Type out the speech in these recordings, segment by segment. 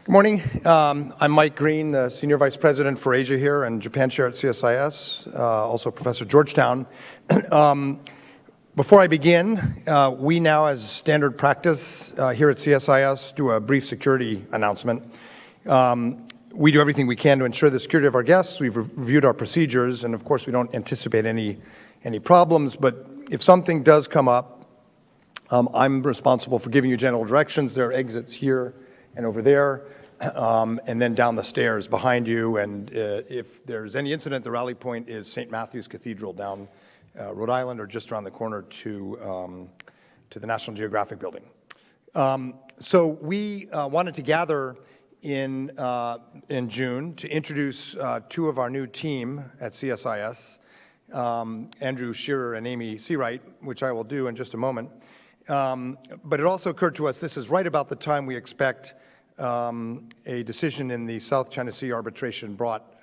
Good morning. I'm Mike Green, the Senior Vice President for Asia here and Japan Chair at CSIS, also Professor at Georgetown. Before I begin, we now, as standard practice here at CSIS, do a brief security announcement. We do everything we can to ensure the security of our guests. We've reviewed our procedures, and of course we don't anticipate any problems, but if something does come up, I'm responsible for giving you general directions. There are exits here and over there, and then down the stairs behind you. And if there's any incident, the rally point is St. Matthew's Cathedral down Rhode Island, or just around the corner to the National Geographic Building. So we wanted to gather in June to introduce two of our new team at CSIS, Andrew Shearer and Amy Searight, which I will do in just a moment. But it also occurred to us this is right about the time we expect a decision in the South China Sea arbitration brought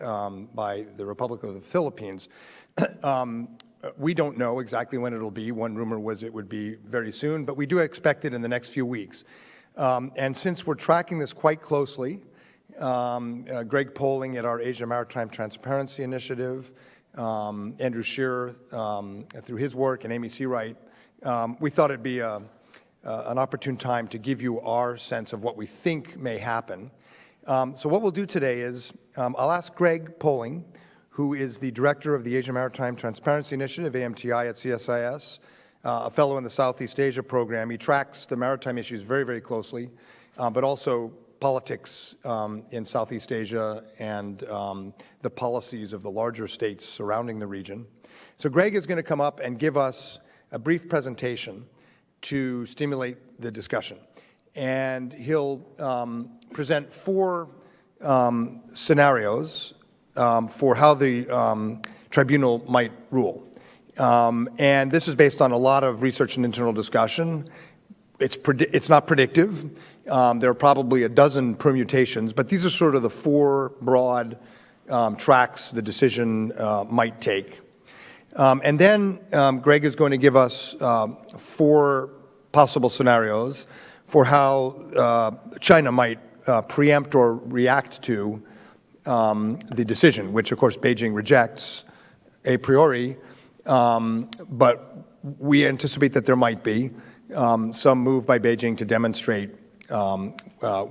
by the Republic of the Philippines. We don't know exactly when it'll be. One rumor was it would be very soon, but we do expect it in the next few weeks. And since we're tracking this quite closely, Greg Poling at our Asia Maritime Transparency Initiative, Andrew Shearer through his work, and Amy Searight, we thought it'd be an opportune time to give you our sense of what we think may happen. So what we'll do today is I'll ask Greg Poling, who is the director of the Asia Maritime Transparency Initiative, AMTI at CSIS, a fellow in the Southeast Asia program. He tracks the maritime issues very, very closely, but also politics in Southeast Asia and the policies of the larger states surrounding the region. So Greg is going to come up and give us a brief presentation to stimulate the discussion. And he'll present four scenarios for how the tribunal might rule. And this is based on a lot of research and internal discussion. It's not predictive. There are probably a dozen permutations, but these are sort of the four broad tracks the decision might take. And then Greg is going to give us four possible scenarios for how China might preempt or react to the decision, which of course Beijing rejects a priori, but we anticipate that there might be some move by Beijing to demonstrate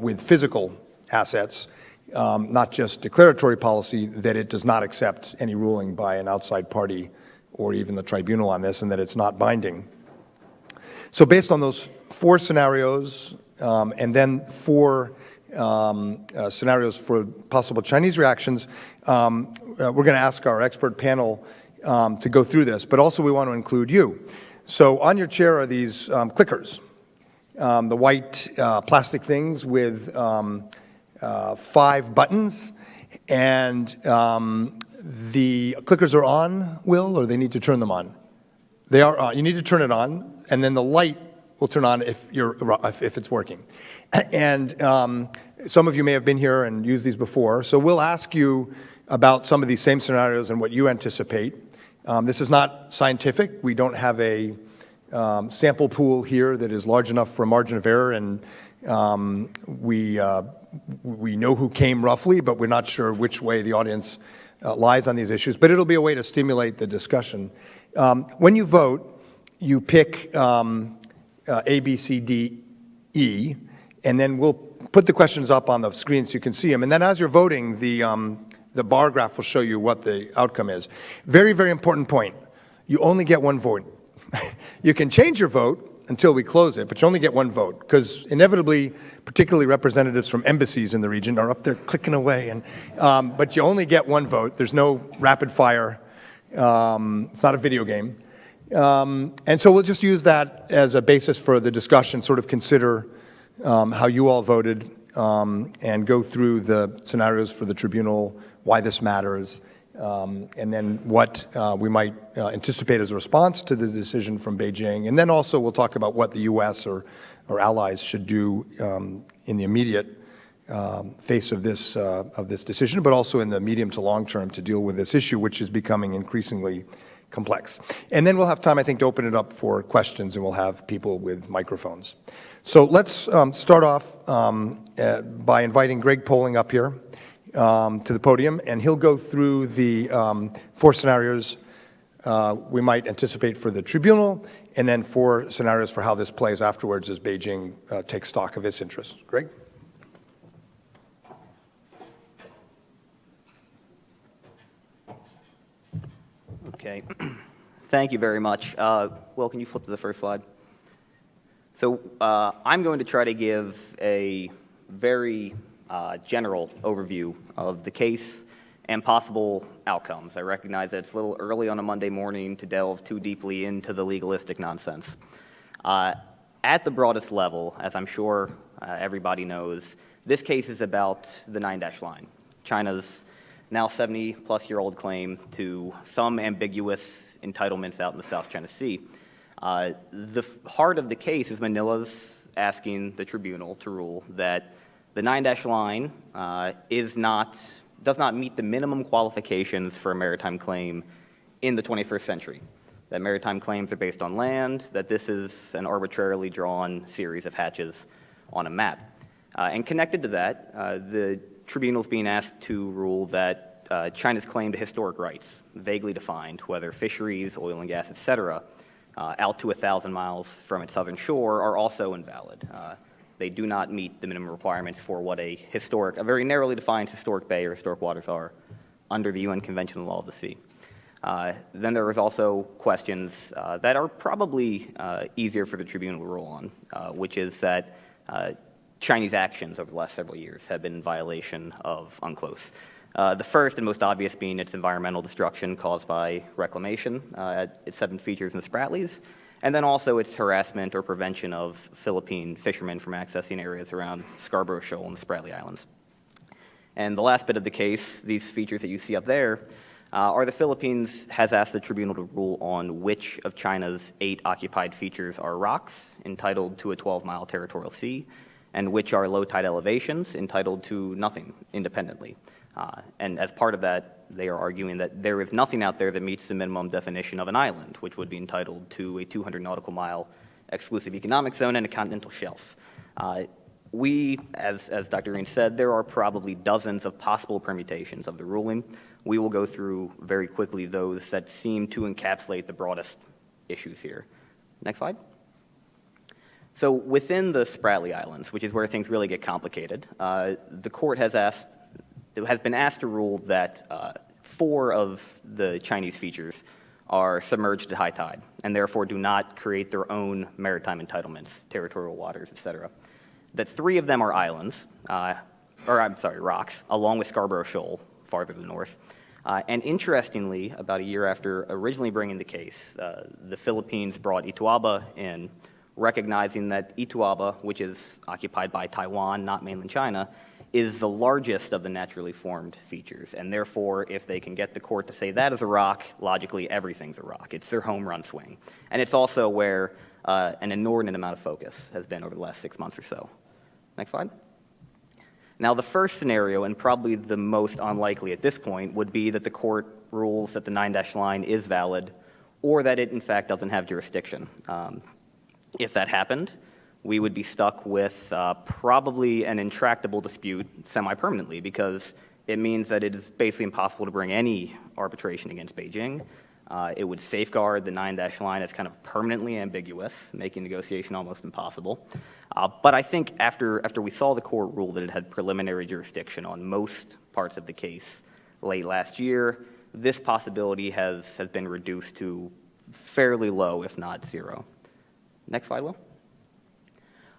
with physical assets, not just declaratory policy, that it does not accept any ruling by an outside party or even the tribunal on this, and that it's not binding. So based on those four scenarios, and then four scenarios for possible Chinese reactions, we're going to ask our expert panel to go through this, but also we want to include you. So on your chair are these clickers, the white plastic things with 5 buttons, and the clickers are on, Will, or they need to turn them on? They are on. You need to turn it on, and then the light will turn on if it's working. And some of you may have been here and used these before, so we'll ask you about some of these same scenarios and what you anticipate. This is not scientific. We don't have a sample pool here that is large enough for a margin of error, and we know who came roughly, but we're not sure which way the audience lies on these issues, but it'll be a way to stimulate the discussion. When you vote, you pick A, B, C, D, E, and then we'll put the questions up on the screen so you can see them. And then as you're voting, the bar graph will show you what the outcome is. Very, very important point. You only get one vote. You can change your vote until we close it, but you only get one vote, because inevitably, particularly representatives from embassies in the region are up there clicking away, and but you only get one vote. There's no rapid fire. It's not a video game. And so we'll just use that as a basis for the discussion, sort of consider how you all voted, and go through the scenarios for the tribunal, why this matters, and then what we might anticipate as a response to the decision from Beijing. And then also we'll talk about what the U.S. or allies should do in the immediate face of this decision, but also in the medium to long term to deal with this issue, which is becoming increasingly complex. And then we'll have time, I think, to open it up for questions, and we'll have people with microphones. So let's start off by inviting Greg Poling up here to the podium, and he'll go through the 4 scenarios we might anticipate for the tribunal, and then 4 scenarios for how this plays afterwards as Beijing takes stock of its interests. Greg? Okay. Thank you very much. Will, can you flip to the first slide? So I'm going to try to give a very general overview of the case and possible outcomes. I recognize that it's a little early on a Monday morning to delve too deeply into the legalistic nonsense. At the broadest level, as I'm sure everybody knows, this case is about the 9-dash line, China's now 70-plus-year-old claim to some ambiguous entitlements out in the South China Sea. The heart of the case is Manila's asking the tribunal to rule that the 9-dash line does not meet the minimum qualifications for a maritime claim in the 21st century. That maritime claims are based on land, that this is an arbitrarily drawn series of hatches on a map. And connected to that, the tribunal is being asked to rule that China's claim to historic rights, vaguely defined, whether fisheries, oil and gas, etc., out to 1,000 miles from its southern shore, are also invalid. They do not meet the minimum requirements for what a very narrowly defined historic bay or historic waters are under the UN Convention on the Law of the Sea. Then there is also questions that are probably easier for the tribunal to rule on, which is that Chinese actions over the last several years have been in violation of UNCLOS. The first and most obvious being its environmental destruction caused by reclamation at its 7 features in the Spratlys, and then also its harassment or prevention of Philippine fishermen from accessing areas around Scarborough Shoal and the Spratly Islands. And the last bit of the case, these features that you see up there, are the Philippines has asked the tribunal to rule on which of China's 8 occupied features are rocks, entitled to a 12-mile territorial sea, and which are low tide elevations, entitled to nothing independently. And as part of that, they are arguing that there is nothing out there that meets the minimum definition of an island, which would be entitled to a 200 nautical mile exclusive economic zone and a continental shelf. As Dr. Green said, there are probably dozens of possible permutations of the ruling. We will go through very quickly those that seem to encapsulate the broadest issues here. Next slide. So within the Spratly Islands, which is where things really get complicated, the court has been asked to rule that 4 of the Chinese features are submerged at high tide and therefore do not create their own maritime entitlements, territorial waters, etc. That 3 of them are islands, rocks, along with Scarborough Shoal, farther to the north. And interestingly, about a year after originally bringing the case, the Philippines brought Ituaba in, recognizing that Ituaba, which is occupied by Taiwan, not mainland China, is the largest of the naturally formed features, and therefore, if they can get the court to say that is a rock, logically everything's a rock. It's their home run swing. And it's also where an inordinate amount of focus has been over the last 6 months or so. Next slide. Now, the first scenario, and probably the most unlikely at this point, would be that the court rules that the 9-dash line is valid, or that it, in fact, doesn't have jurisdiction. If that happened, we would be stuck with probably an intractable dispute semi-permanently, because it means that it is basically impossible to bring any arbitration against Beijing. It would safeguard the 9-dash line as kind of permanently ambiguous, making negotiation almost impossible. But I think after we saw the court rule that it had preliminary jurisdiction on most parts of the case late last year, this possibility has been reduced to fairly low, if not 0. Next slide, Will.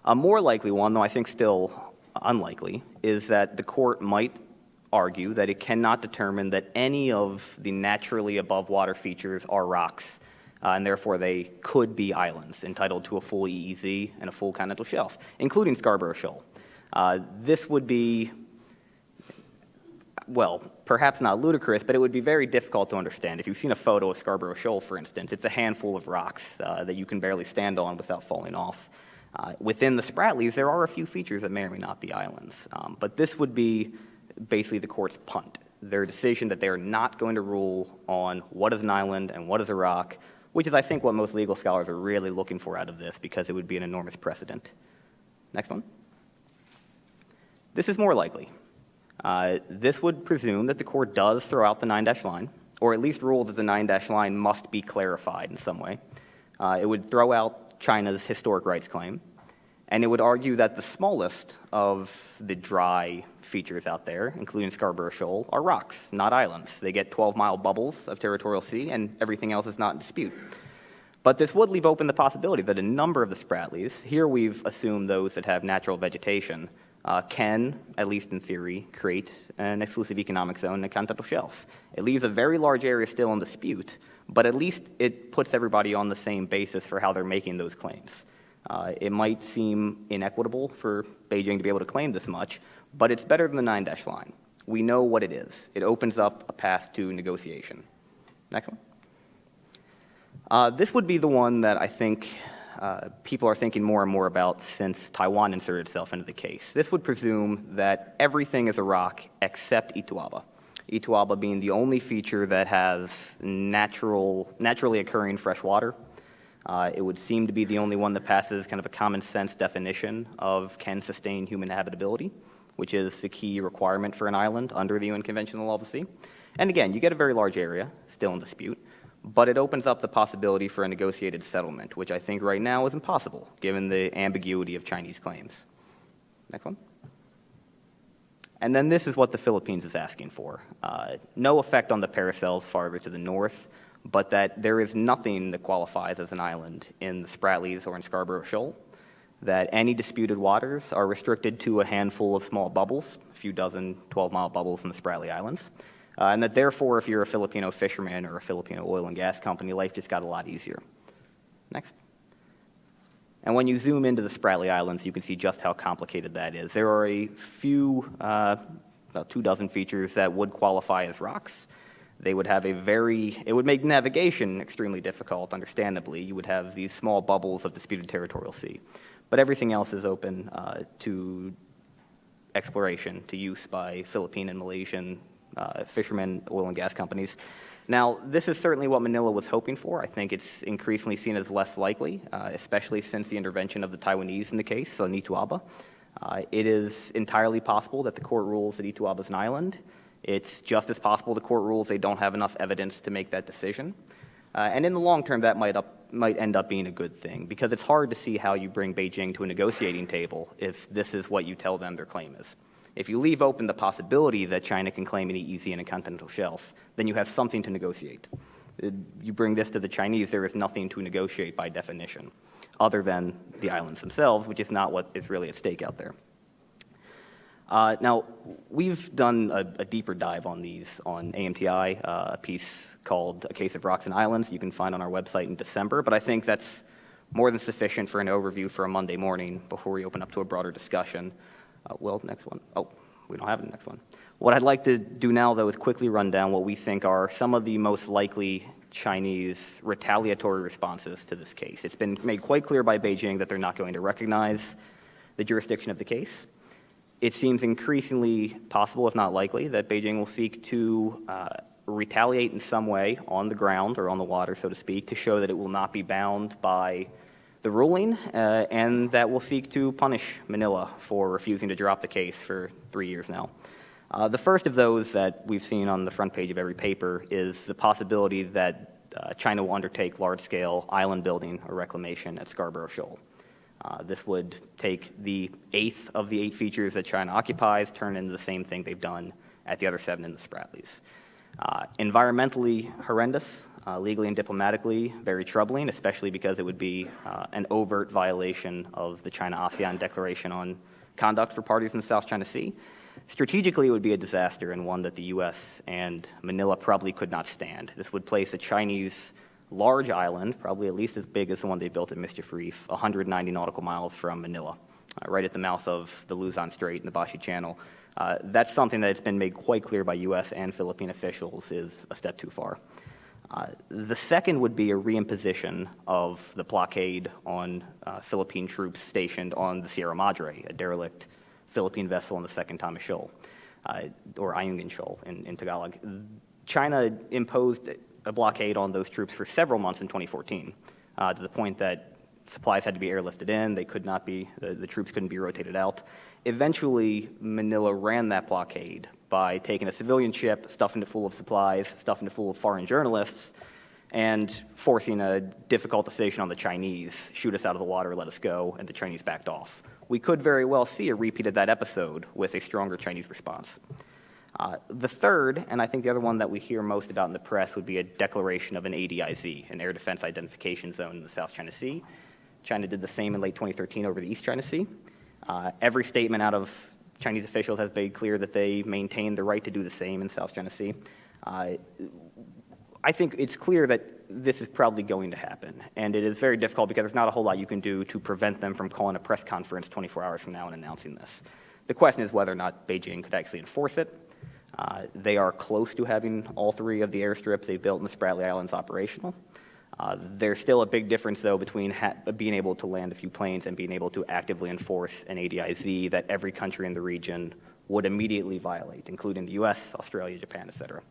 A more likely one, though I think still unlikely, is that the court might argue that it cannot determine that any of the naturally above water features are rocks, and therefore they could be islands entitled to a full EEZ and a full continental shelf, including Scarborough Shoal. This would be, well, perhaps not ludicrous, but it would be very difficult to understand. If you've seen a photo of Scarborough Shoal, for instance, it's a handful of rocks that you can barely stand on without falling off. Within the Spratlys, there are a few features that may or may not be islands, but this would be basically the court's punt their decision that they are not going to rule on what is an island and what is a rock, which is, I think, what most legal scholars are really looking for out of this, because it would be an enormous precedent. Next one. This is more likely. This would presume that the court does throw out the 9-dash line, or at least rule that the 9-dash line must be clarified in some way. It would throw out China's historic rights claim, and it would argue that the smallest of the dry features out there, including Scarborough Shoal, are rocks, not islands. They get 12-mile bubbles of territorial sea, and everything else is not in dispute. But this would leave open the possibility that a number of the Spratlys, here we've assumed those that have natural vegetation, can, at least in theory, create an exclusive economic zone in the continental shelf. It leaves a very large area still in dispute, but at least it puts everybody on the same basis for how they're making those claims. It might seem inequitable for Beijing to be able to claim this much, but it's better than the 9-dash line. We know what it is. It opens up a path to negotiation. Next one. This would be the one that I think people are thinking more and more about since Taiwan inserted itself into the case. This would presume that everything is a rock except Ituaba. Ituaba being the only feature that has naturally occurring fresh water. It would seem to be the only one that passes kind of a common sense definition of can sustain human habitability, which is the key requirement for an island under the UN Convention on the Law of the Sea. And again, you get a very large area, still in dispute, but it opens up the possibility for a negotiated settlement, which I think right now is impossible, given the ambiguity of Chinese claims. Next one. And then this is what the Philippines is asking for. No effect on the paracels farther to the north, but that there is nothing that qualifies as an island in the Spratlys or in Scarborough Shoal, that any disputed waters are restricted to a handful of small bubbles, a few dozen 12-mile bubbles in the Spratly Islands, and that therefore, if you're a Filipino fisherman or a Filipino oil and gas company, life just got a lot easier. Next. And when you zoom into the Spratly Islands, you can see just how complicated that is. There are a few, about 24 features that would qualify as rocks. They would have it would make navigation extremely difficult, understandably. You would have these small bubbles of disputed territorial sea. But everything else is open to exploration, to use by Philippine and Malaysian fishermen, oil and gas companies. Now, this is certainly what Manila was hoping for. I think it's increasingly seen as less likely, especially since the intervention of the Taiwanese in the case, so Ituaba. It is entirely possible that the court rules that Ituaba is an island. It's just as possible the court rules they don't have enough evidence to make that decision. And in the long term, that might end up being a good thing, because it's hard to see how you bring Beijing to a negotiating table if this is what you tell them their claim is. If you leave open the possibility that China can claim any EEZ in a continental shelf, then you have something to negotiate. You bring this to the Chinese, there is nothing to negotiate by definition, other than the islands themselves, which is not what is really at stake out there. Now, we've done a deeper dive on these on AMTI, a piece called A Case of Rocks and Islands you can find on our website in December, but I think that's more than sufficient for an overview for a Monday morning before we open up to a broader discussion. Next one. Oh, we don't have the next one. What I'd like to do now, though, is quickly run down what we think are some of the most likely Chinese retaliatory responses to this case. It's been made quite clear by Beijing that they're not going to recognize the jurisdiction of the case. It seems increasingly possible, if not likely, that Beijing will seek to retaliate in some way on the ground or on the water, so to speak, to show that it will not be bound by the ruling, and that will seek to punish Manila for refusing to drop the case for 3 years now. The first of those that we've seen on the front page of every paper is the possibility that China will undertake large-scale island building or reclamation at Scarborough Shoal. This would take the 8th of the 8 features that China occupies, turn into the same thing they've done at the other 7 in the Spratlys. Environmentally horrendous, legally and diplomatically very troubling, especially because it would be an overt violation of the China-ASEAN Declaration on Conduct for Parties in the South China Sea. Strategically, it would be a disaster, and one that the U.S. and Manila probably could not stand. This would place a Chinese large island, probably at least as big as the one they built at Mischief Reef, 190 nautical miles from Manila, right at the mouth of the Luzon Strait and the Bashi Channel. That's something that has been made quite clear by U.S. and Philippine officials is a step too far. The second would be a reimposition of the blockade on Philippine troops stationed on the Sierra Madre, a derelict Philippine vessel on the Second Thomas Shoal. or Ayungin Shoal in Tagalog. China imposed a blockade on those troops for several months in 2014, to the point that supplies had to be airlifted in, they could not be, the troops couldn't be rotated out. Eventually, Manila ran that blockade by taking a civilian ship, stuffing it full of supplies, stuffing it full of foreign journalists, and forcing a difficult decision on the Chinese: shoot us out of the water, let us go, and the Chinese backed off. We could very well see a repeat of that episode with a stronger Chinese response. The third, and I think the other one that we hear most about in the press, would be a declaration of an ADIZ, an Air Defense Identification Zone in the South China Sea. China did the same in late 2013 over the East China Sea. Every statement out of Chinese officials has made clear that they maintain the right to do the same in South China Sea. I think it's clear that this is probably going to happen, and it is very difficult because there's not a whole lot you can do to prevent them from calling a press conference 24 hours from now and announcing this. The question is whether or not Beijing could actually enforce it. They are close to having all three of the airstrips they built in the Spratly Islands operational. There's still a big difference, though, between being able to land a few planes and being able to actively enforce an ADIZ that every country in the region would immediately violate, including the US, Australia, Japan, et cetera.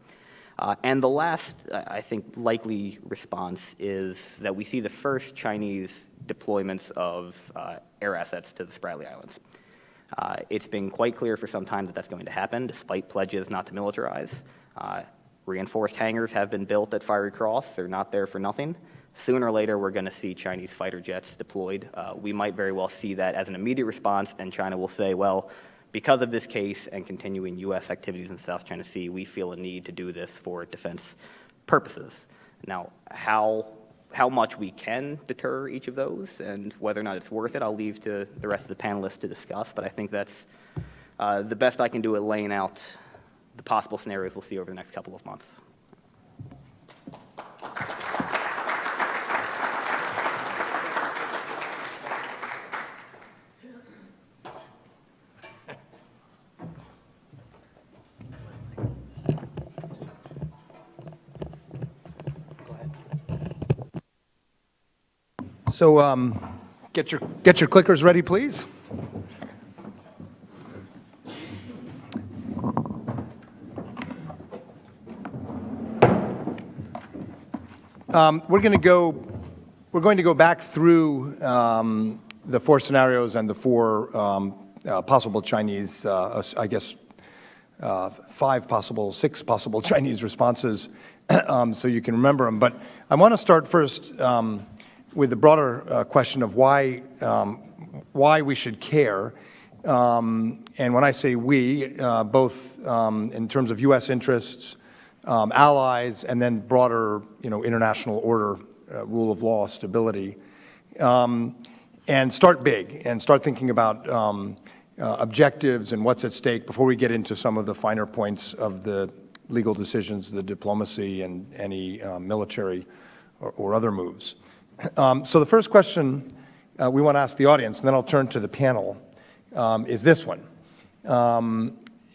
And the last, I think, likely response is that we see the first Chinese deployments of air assets to the Spratly Islands. It's been quite clear for some time that that's going to happen, despite pledges not to militarize. Reinforced hangars have been built at Fiery Cross. They're not there for nothing. Sooner or later, we're going to see Chinese fighter jets deployed. We might very well see that as an immediate response, and China will say, well, because of this case and continuing U.S. activities in the South China Sea, we feel a need to do this for defense purposes. Now, how much we can deter each of those and whether or not it's worth it, I'll leave to the rest of the panelists to discuss, but I think that's the best I can do at laying out the possible scenarios we'll see over the next couple of months. So get your clickers ready, please. We're going to go back through the four scenarios and the four possible Chinese, I guess, six possible Chinese responses, so you can remember them. But I want to start first with the broader question of why we should care. And when I say we, both in terms of U.S. interests, allies, and then broader, international order, rule of law, stability, and start big and start thinking about objectives and what's at stake before we get into some of the finer points of the legal decisions, the diplomacy, and any military or other moves. So the first question we want to ask the audience, and then I'll turn to the panel, is this one.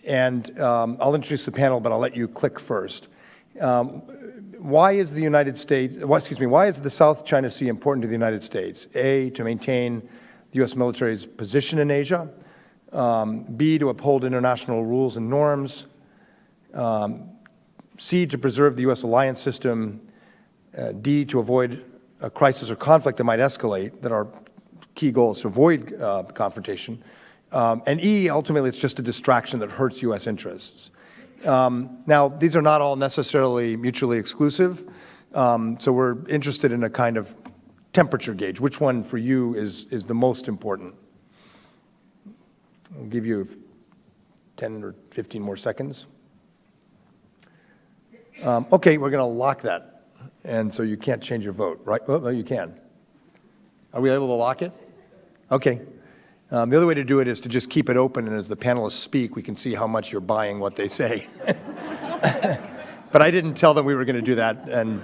And I'll introduce the panel, but I'll let you click first. Why is the why is the South China Sea important to the United States? A, to maintain the U.S. military's position in Asia. B, to uphold international rules and norms. C, to preserve the U.S. alliance system. D, to avoid a crisis or conflict that might escalate, that our key goal is to avoid confrontation. And E, ultimately, it's just a distraction that hurts U.S. interests. Now, these are not all necessarily mutually exclusive, so we're interested in a kind of temperature gauge. Which one for you is the most important? I'll give you 10 or 15 more seconds. Okay, we're going to lock that, and so you can't change your vote, right? Oh, no, you can. Are we able to lock it? Okay. The other way to do it is to just keep it open, and as the panelists speak, we can see how much you're buying what they say. But I didn't tell them we were going to do that, and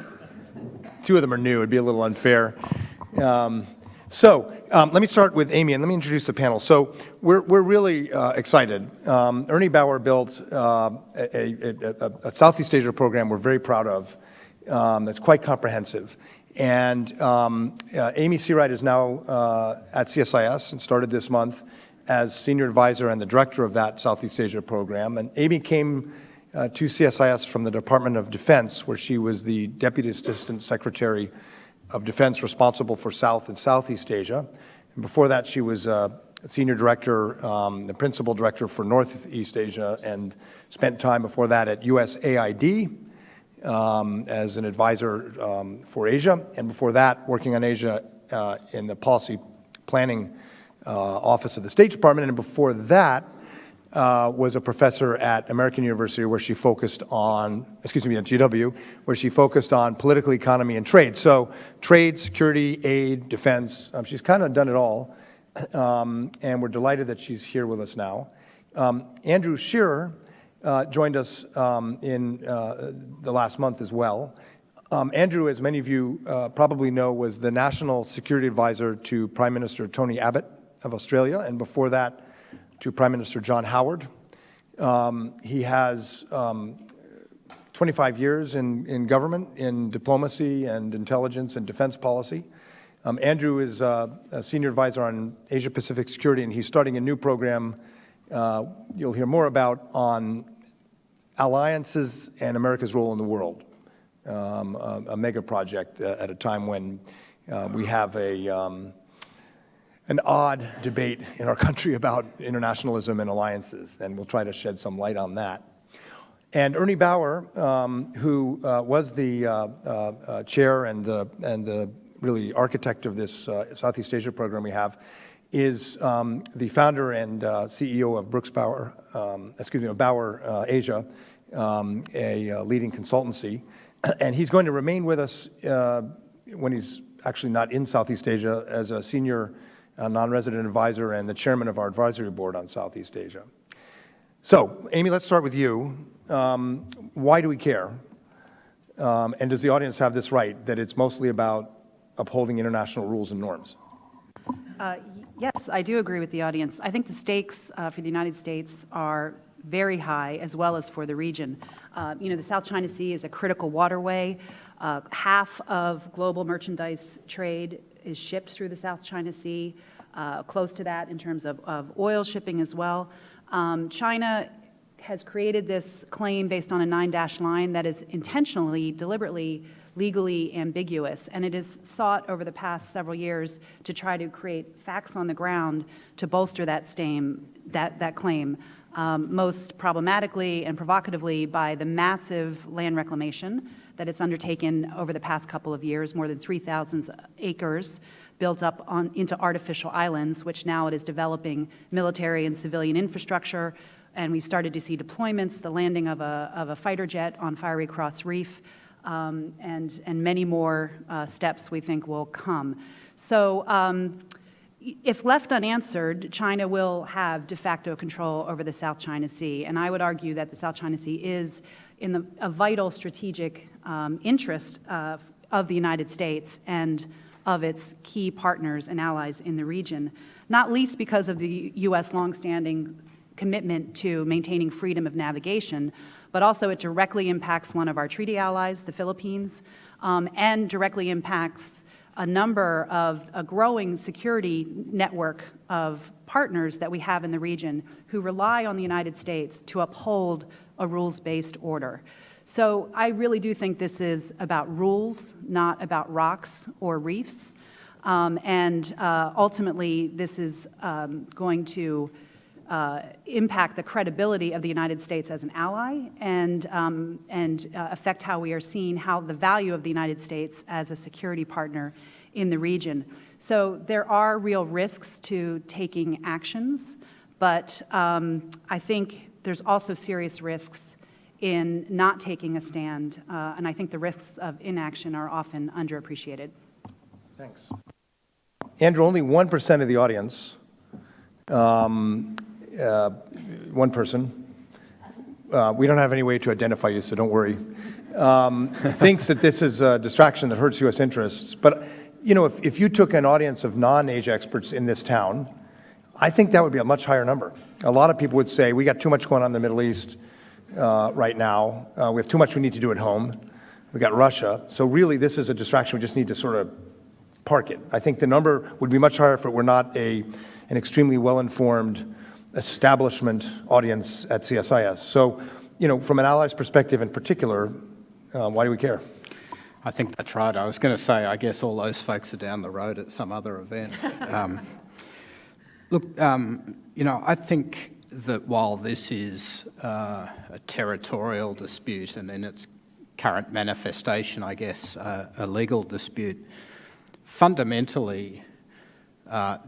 two of them are new. It'd be a little unfair. Let me start with Amy, and let me introduce the panel. So we're really excited. Ernie Bauer built a Southeast Asia program we're very proud of that's quite comprehensive. And Amy Searight is now at CSIS and started this month. as Senior Advisor and the Director of that Southeast Asia program. And Amy came to CSIS from the Department of Defense, where she was the Deputy Assistant Secretary of Defense responsible for South and Southeast Asia. And before that, she was Senior Director, the Principal Director for Northeast Asia, and spent time before that at USAID as an advisor for Asia, and before that, working on Asia in the Policy Planning Office of the State Department, and before that, was a professor at American University where she focused on, at GW, where she focused on political economy and trade. So trade, security, aid, defense, she's kind of done it all. And we're delighted that she's here with us now. Andrew Shearer joined us in the last month as well. Andrew, as many of you probably know, was the National Security Advisor to Prime Minister Tony Abbott of Australia, and before that, to Prime Minister John Howard. He has 25 years in government, in diplomacy and intelligence and defense policy. Andrew is a senior advisor on Asia-Pacific security, and he's starting a new program you'll hear more about on alliances and America's role in the world, a mega project at a time when we have an odd debate in our country about internationalism and alliances, and we'll try to shed some light on that. And Ernie Bauer, who was the chair and the really architect of this Southeast Asia program we have, is the founder and CEO of Bauer Asia, a leading consultancy. And he's going to remain with us when he's actually not in Southeast Asia as a senior non-resident advisor and the chairman of our advisory board on Southeast Asia. So, Amy, let's start with you. Why do we care? And does the audience have this right, that it's mostly about upholding international rules and norms? Yes, I do agree with the audience. I think the stakes for the United States are very high, as well as for the region. The South China Sea is a critical waterway. Half of global merchandise trade is shipped through the South China Sea, close to that in terms of oil shipping as well. China has created this claim based on a 9-dash line that is intentionally, deliberately, legally ambiguous, and it is sought over the past several years to try to create facts on the ground to bolster that claim, most problematically and provocatively by the massive land reclamation that it's undertaken over the past couple of years, more than 3,000 acres built up into artificial islands, which now it is developing military and civilian infrastructure, and we've started to see deployments, the landing of a fighter jet on Fiery Cross Reef, and many more steps we think will come. So if left unanswered, China will have de facto control over the South China Sea, and I would argue that the South China Sea is in a vital strategic interest of the United States and of its key partners and allies in the region, not least because of the U.S. longstanding commitment to maintaining freedom of navigation, but also it directly impacts one of our treaty allies, the Philippines, and directly impacts a growing security network of partners that we have in the region who rely on the United States to uphold a rules-based order. So I really do think this is about rules, not about rocks or reefs. And ultimately, this is going to impact the credibility of the United States as an ally and affect how we are seen, how the value of the United States as a security partner in the region. So there are real risks to taking actions, but I think there's also serious risks in not taking a stand, and I think the risks of inaction are often underappreciated. Thanks. Andrew, only 1% of the audience, one person, we don't have any way to identify you, so don't worry, thinks that this is a distraction that hurts U.S. interests. But, if you took an audience of non-Asia experts in this town, I think that would be a much higher number. A lot of people would say, we got too much going on in the Middle East right now. We have too much we need to do at home. We got Russia. So really, this is a distraction. We just need to sort of park it. I think the number would be much higher if it were not a an extremely well-informed establishment audience at CSIS. So, from an ally's perspective in particular, why do we care? I think that's right. I was going to say, I guess all those folks are down the road at some other event. Look, I think that while this is a territorial dispute and in its current manifestation, I guess, a legal dispute, fundamentally,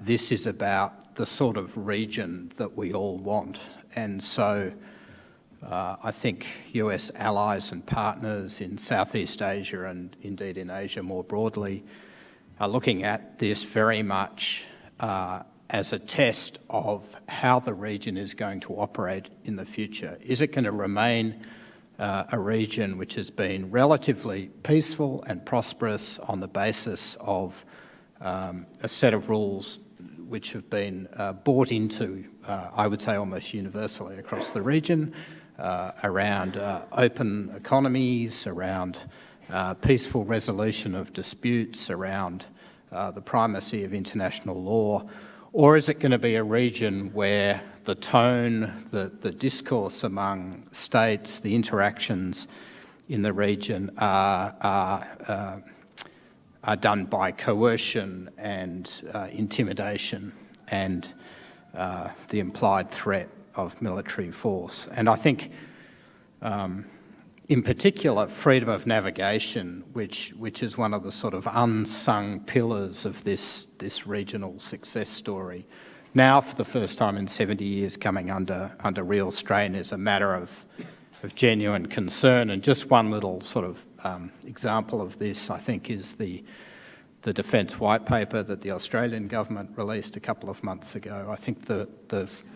this is about the sort of region that we all want. And so I think US allies and partners in Southeast Asia and indeed in Asia more broadly are looking at this very much as a test of how the region is going to operate in the future. Is it going to remain a region which has been relatively peaceful and prosperous on the basis of a set of rules which have been bought into, I would say almost universally across the region, around open economies, around peaceful resolution of disputes, around the primacy of international law? Or is it going to be a region where the tone, the discourse among states, the interactions in the region are done by coercion and intimidation and the implied threat of military force? And I think, in particular, freedom of navigation, which is one of the sort of unsung pillars of this regional success story, now for the first time in 70 years coming under real strain, is a matter of genuine concern. And just one little sort of example of this, I think, is the Defence White Paper that the Australian government released a couple of months ago. I think the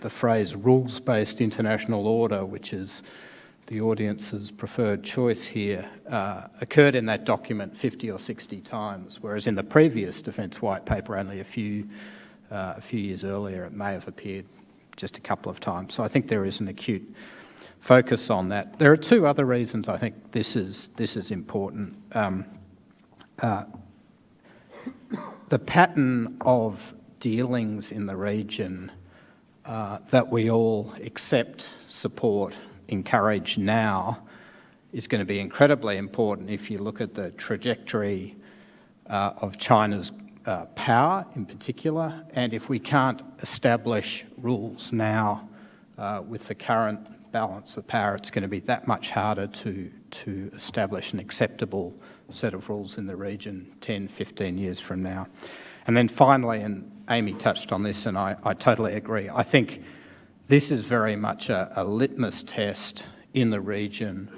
phrase rules-based international order, which is the audience's preferred choice here, occurred in that document 50 or 60 times, whereas in the previous Defence White Paper only a few years earlier it may have appeared just a couple of times. So I think there is an acute focus on that. There are two other reasons I think this is important. The pattern of dealings in the region that we all accept, support, encourage now is going to be incredibly important if you look at the trajectory of China's power in particular, and if we can't establish rules now with the current balance of power, it's going to be that much harder to establish an acceptable set of rules in the region 10, 15 years from now. And then finally, and Amy touched on this and I totally agree, I think this is very much a litmus test in the region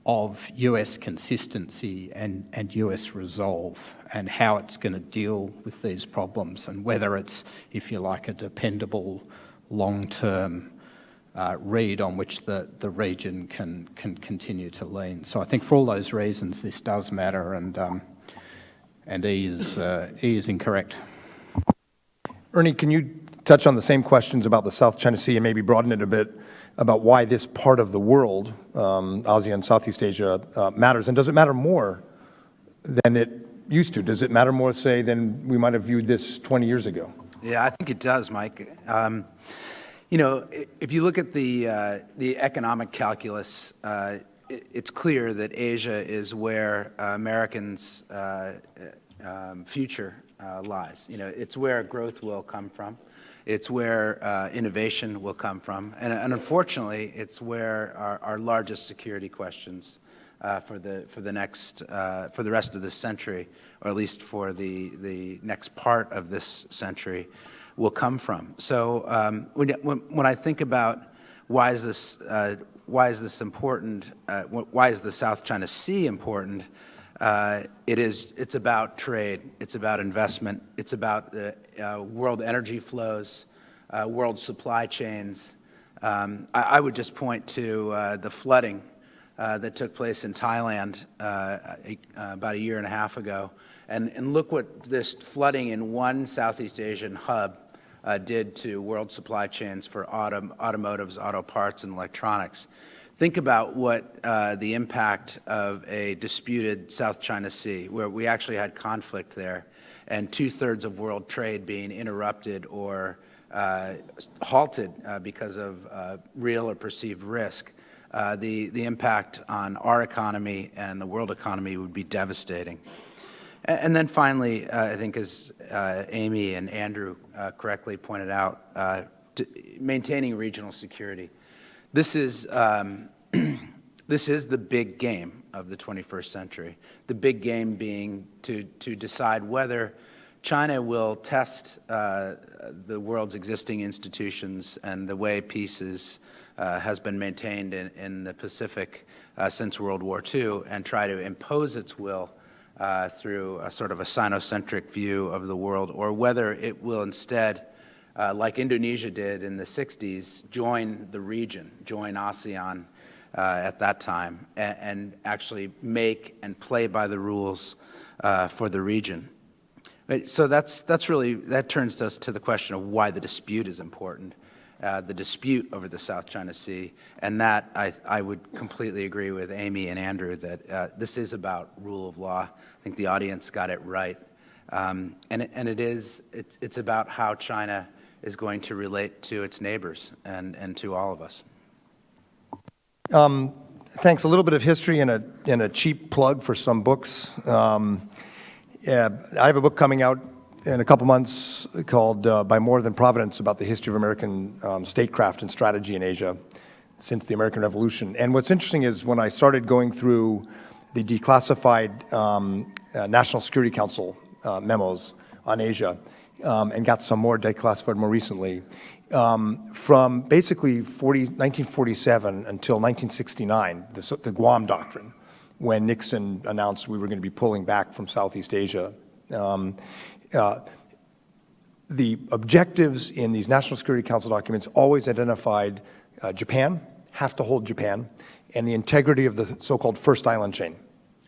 of US consistency and US resolve and how it's going to deal with these problems and whether it's, if you like, a dependable long-term read on which the region can continue to lean. So I think for all those reasons this does matter, and E is incorrect. Ernie, can you touch on the same questions about the South China Sea and maybe broaden it a bit about why this part of the world, ASEAN, Southeast Asia, matters? And does it matter more than it used to? Does it matter more, say, than we might have viewed this 20 years ago? Yeah, I think it does, Mike. If you look at the economic calculus, it's clear that Asia is where Americans' future lies. It's where growth will come from. It's where innovation will come from, and unfortunately, it's where our largest security questions for the rest of this century, or at least for the next part of this century, will come from. So when I think about why is this important? Why is the South China Sea important? It's about trade, it's about investment, it's about world energy flows, world supply chains. I would just point to the flooding that took place in Thailand about a year and a half ago, and look what this flooding in one Southeast Asian hub did to world supply chains for automotives, auto parts, and electronics. Think about what the impact of a disputed South China Sea, where we actually had conflict there, and 2/3 of world trade being interrupted or halted because of real or perceived risk, the impact on our economy and the world economy would be devastating. And then finally, I think as Amy and Andrew correctly pointed out, maintaining regional security. This is the big game of the 21st century. The big game being to decide whether China will test the world's existing institutions and the way peace has been maintained in the Pacific since World War II, and try to impose its will through a sort of a Sinocentric view of the world, or whether it will instead, like Indonesia did in the 60s, join the region, join ASEAN at that time, and actually make and play by the rules for the region. So that turns us to the question of why the dispute is important, the dispute over the South China Sea, and that I would completely agree with Amy and Andrew that this is about rule of law. I think the audience got it right, and it's about how China is going to relate to its neighbors and to all of us. Thanks. A little bit of history and a cheap plug for some books. I have a book coming out in a couple months called By More Than Providence, about the history of American statecraft and strategy in Asia since the American Revolution. And what's interesting is when I started going through the declassified National Security Council memos on Asia, and got some more declassified more recently, from basically 1947 until 1969, the Guam Doctrine, when Nixon announced we were going to be pulling back from Southeast Asia. The objectives in these National Security Council documents always identified Japan, have to hold Japan, and the integrity of the so-called First Island Chain,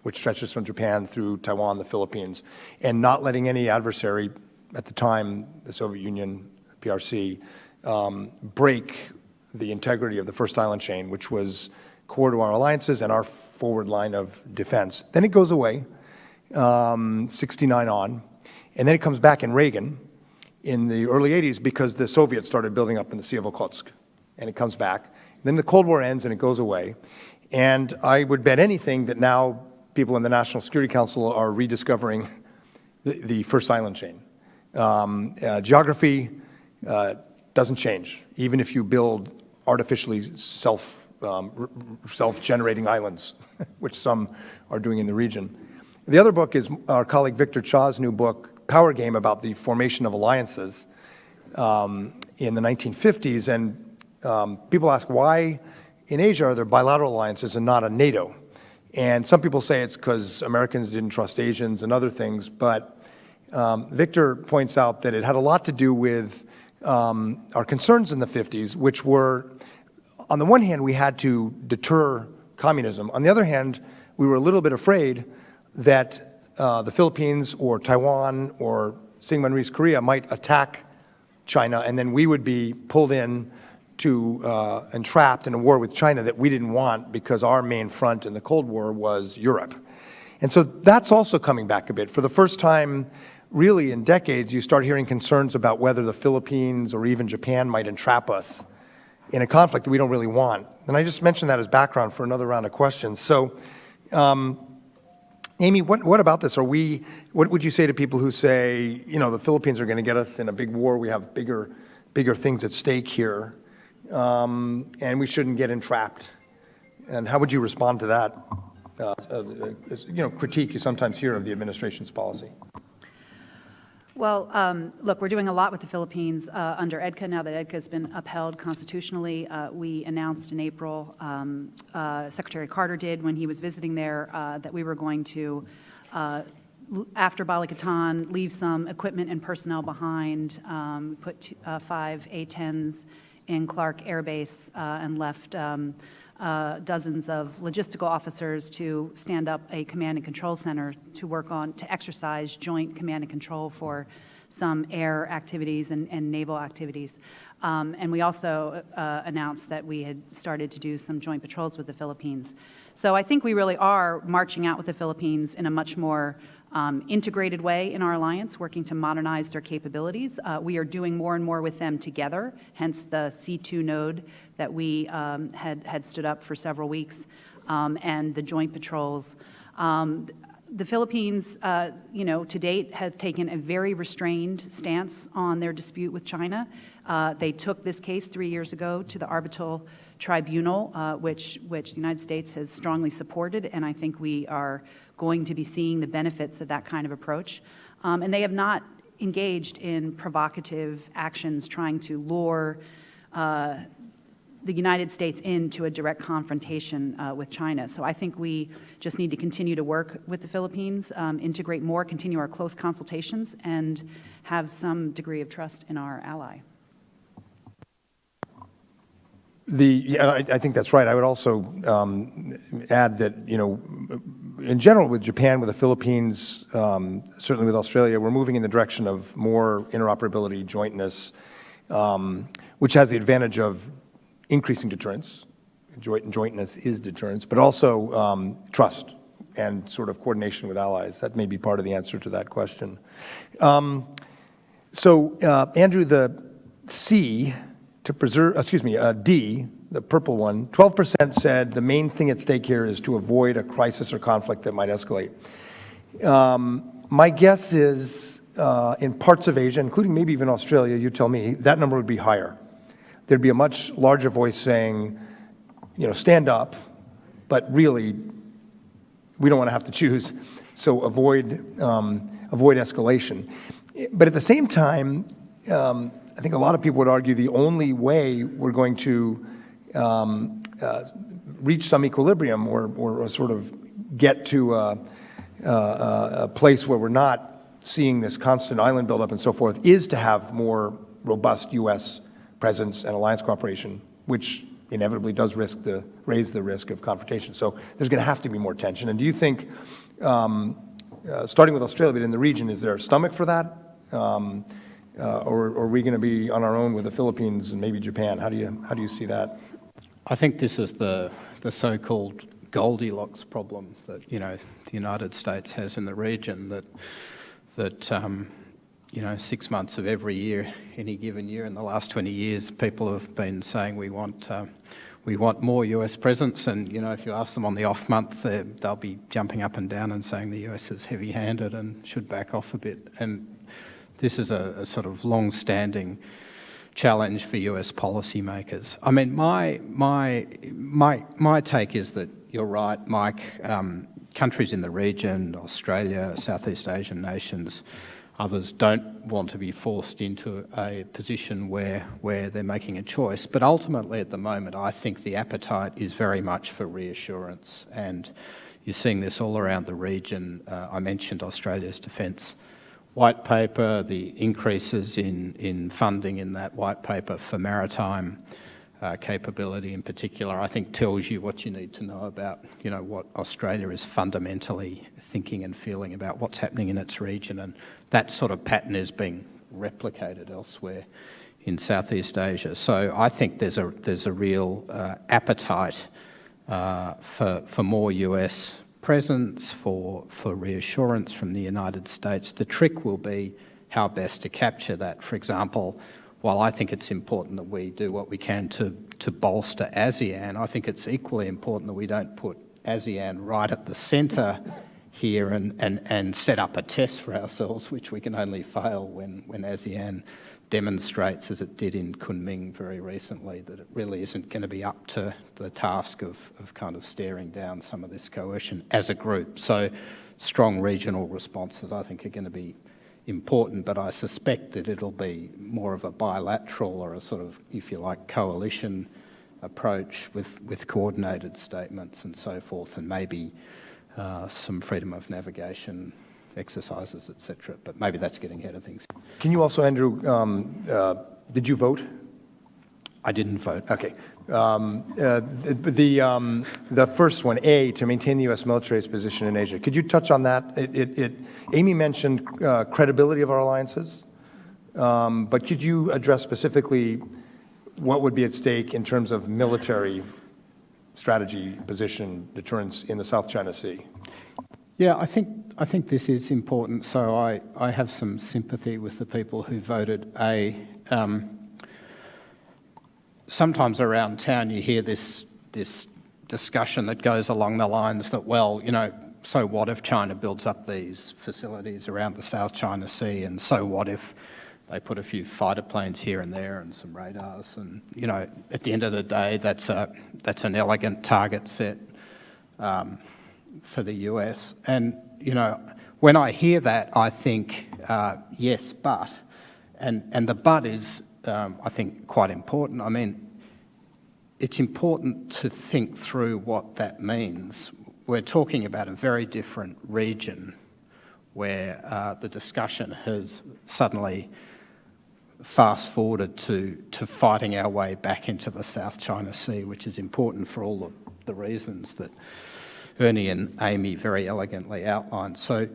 which stretches from Japan through Taiwan, the Philippines, and not letting any adversary, at the time, the Soviet Union, PRC, break the integrity of the First Island Chain, which was core to our alliances and our forward line of defense. Then it goes away, 69 on, and then it comes back in Reagan in the early 80s because the Soviets started building up in the Sea of Okhotsk, and it comes back. Then the Cold War ends and it goes away. And I would bet anything that now people in the National Security Council are rediscovering the First Island Chain. Geography doesn't change, even if you build artificially self-generating islands, which some are doing in the region. The other book is our colleague Victor Cha's new book, Power Game, about the formation of alliances in the 1950s. And people ask, why in Asia are there bilateral alliances and not a NATO? And some people say it's because Americans didn't trust Asians and other things, but Victor points out that it had a lot to do with our concerns in the 50s, which were, on the one hand, we had to deter communism. On the other hand, we were a little bit afraid that the Philippines or Taiwan or Syngman-Rhee's Korea might attack China, and then we would be pulled in to and trapped in a war with China that we didn't want because our main front in the Cold War was Europe. And so that's also coming back a bit. For the first time, really in decades, you start hearing concerns about whether the Philippines or even Japan might entrap us in a conflict that we don't really want. And I just mentioned that as background for another round of questions. So, Amy, what about this? What would you say to people who say, you know, the Philippines are going to get us in a big war, we have bigger things at stake here, and we shouldn't get entrapped? And how would you respond to that, critique you sometimes hear of the administration's policy? Well, look, we're doing a lot with the Philippines under EDCA. Now that EDCA has been upheld constitutionally, we announced in April, Secretary Carter did when he was visiting there, that we were going to, after Balikatan, leave some equipment and personnel behind, put 5 A-10s in Clark Air Base, and left dozens of logistical officers to stand up a command and control center to work on, to exercise joint command and control for some air activities and naval activities. And we also announced that we had started to do some joint patrols with the Philippines. So I think we really are marching out with the Philippines in a much more integrated way in our alliance, working to modernize their capabilities. We are doing more and more with them together, hence the C2 node that we had stood up for several weeks, and the joint patrols. The Philippines, to date, have taken a very restrained stance on their dispute with China. They took this case 3 years ago to the Arbitral Tribunal, which the United States has strongly supported, and I think we are going to be seeing the benefits of that kind of approach. And they have not engaged in provocative actions trying to lure the United States into a direct confrontation with China. So I think we just need to continue to work with the Philippines, integrate more, continue our close consultations, and have some degree of trust in our ally. I think that's right. I would also add that, in general with Japan, with the Philippines, certainly with Australia, we're moving in the direction of more interoperability, jointness, which has the advantage of increasing deterrence. Jointness is deterrence, but also trust and sort of coordination with allies. That may be part of the answer to that question. So, Andrew, the D, the purple one, 12% said the main thing at stake here is to avoid a crisis or conflict that might escalate. My guess is in parts of Asia, including maybe even Australia, you tell me, that number would be higher. There'd be a much larger voice saying, stand up, but really, we don't want to have to choose, so avoid escalation. But at the same time, I think a lot of people would argue the only way we're going to reach some equilibrium or sort of get to a place where we're not seeing this constant island buildup and so forth is to have more robust U.S. presence and alliance cooperation, which inevitably does raise the risk of confrontation. So there's going to have to be more tension. And do you think, starting with Australia, but in the region, is there a stomach for that? Or are we going to be on our own with the Philippines and maybe Japan? How do you see that? I think this is the so-called Goldilocks problem that the United States has in the region. That 6 months of every year, any given year in the last 20 years, people have been saying we want more US presence, and if you ask them on the off month, they'll be jumping up and down and saying the US is heavy-handed and should back off a bit. And this is a sort of long-standing challenge for US policymakers. I mean, my take is that you're right, Mike. Countries in the region, Australia, Southeast Asian nations, others don't want to be forced into a position where they're making a choice. But ultimately, at the moment, I think the appetite is very much for reassurance. And you're seeing this all around the region. I mentioned Australia's defence white paper, the increases in funding in that white paper for maritime capability in particular, I think tells you what you need to know about, what Australia is fundamentally thinking and feeling about what's happening in its region. And that sort of pattern is being replicated elsewhere in Southeast Asia. So I think there's a real appetite for more US presence, for reassurance from the United States. The trick will be how best to capture that. For example, while I think it's important that we do what we can to bolster ASEAN, I think it's equally important that we don't put ASEAN right at the centre here and set up a test for ourselves, which we can only fail when ASEAN demonstrates, as it did in Kunming very recently, that it really isn't going to be up to the task of kind of staring down some of this coercion as a group. So strong regional responses, I think, are going to be important, but I suspect that it'll be more of a bilateral or a sort of, if you like, coalition approach with coordinated statements and so forth, and maybe some freedom of navigation exercises, etc. But maybe that's getting ahead of things. Can you also, Andrew, did you vote? I didn't vote. Okay. The first one, A, to maintain the U.S. military's position in Asia. Could you touch on that? Amy mentioned credibility of our alliances. But could you address specifically what would be at stake in terms of military strategy, position, deterrence in the South China Sea? Yeah, I think this is important. So I have some sympathy with the people who voted A. Sometimes around town you hear this discussion that goes along the lines that, well, you know, so what if China builds up these facilities around the South China Sea, and so what if they put a few fighter planes here and there and some radars, and, you know, at the end of the day, that's an elegant target set for the US. And, you know, when I hear that, I think, yes, but, and the but is, I think, quite important. I mean, it's important to think through what that means. We're talking about a very different region where the discussion has suddenly fast-forwarded to fighting our way back into the South China Sea, which is important for all of the reasons that Ernie and Amy very elegantly outlined. So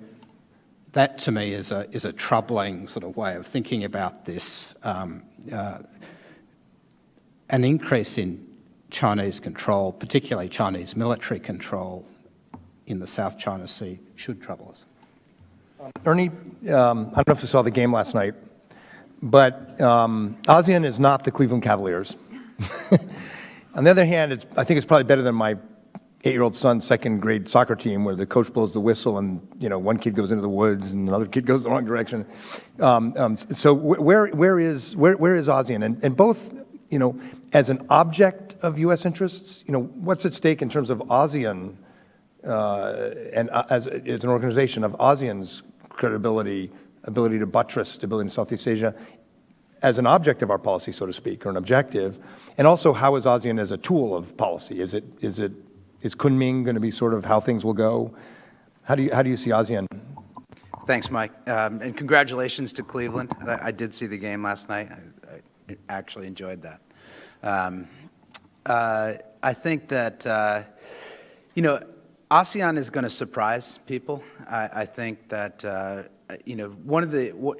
that, to me, is a troubling sort of way of thinking about this. An increase in Chinese control, particularly Chinese military control in the South China Sea, should trouble us. Ernie, I don't know if you saw the game last night, but ASEAN is not the Cleveland Cavaliers. On the other hand, I think it's probably better than my 8-year-old son's second grade soccer team, where the coach blows the whistle and, you know, one kid goes into the woods and another kid goes the wrong direction. So where is ASEAN? And both, you know, as an object of U.S. interests, you know, what's at stake in terms of ASEAN and as an organization of ASEAN's credibility, ability to buttress stability in Southeast Asia as an object of our policy, so to speak, or an objective, and also how is ASEAN as a tool of policy? Is Kunming going to be sort of how things will go? How do you see ASEAN? Thanks, Mike, and congratulations to Cleveland. I did see the game last night. I actually enjoyed that. I think that you know, ASEAN is going to surprise people. I think that you know,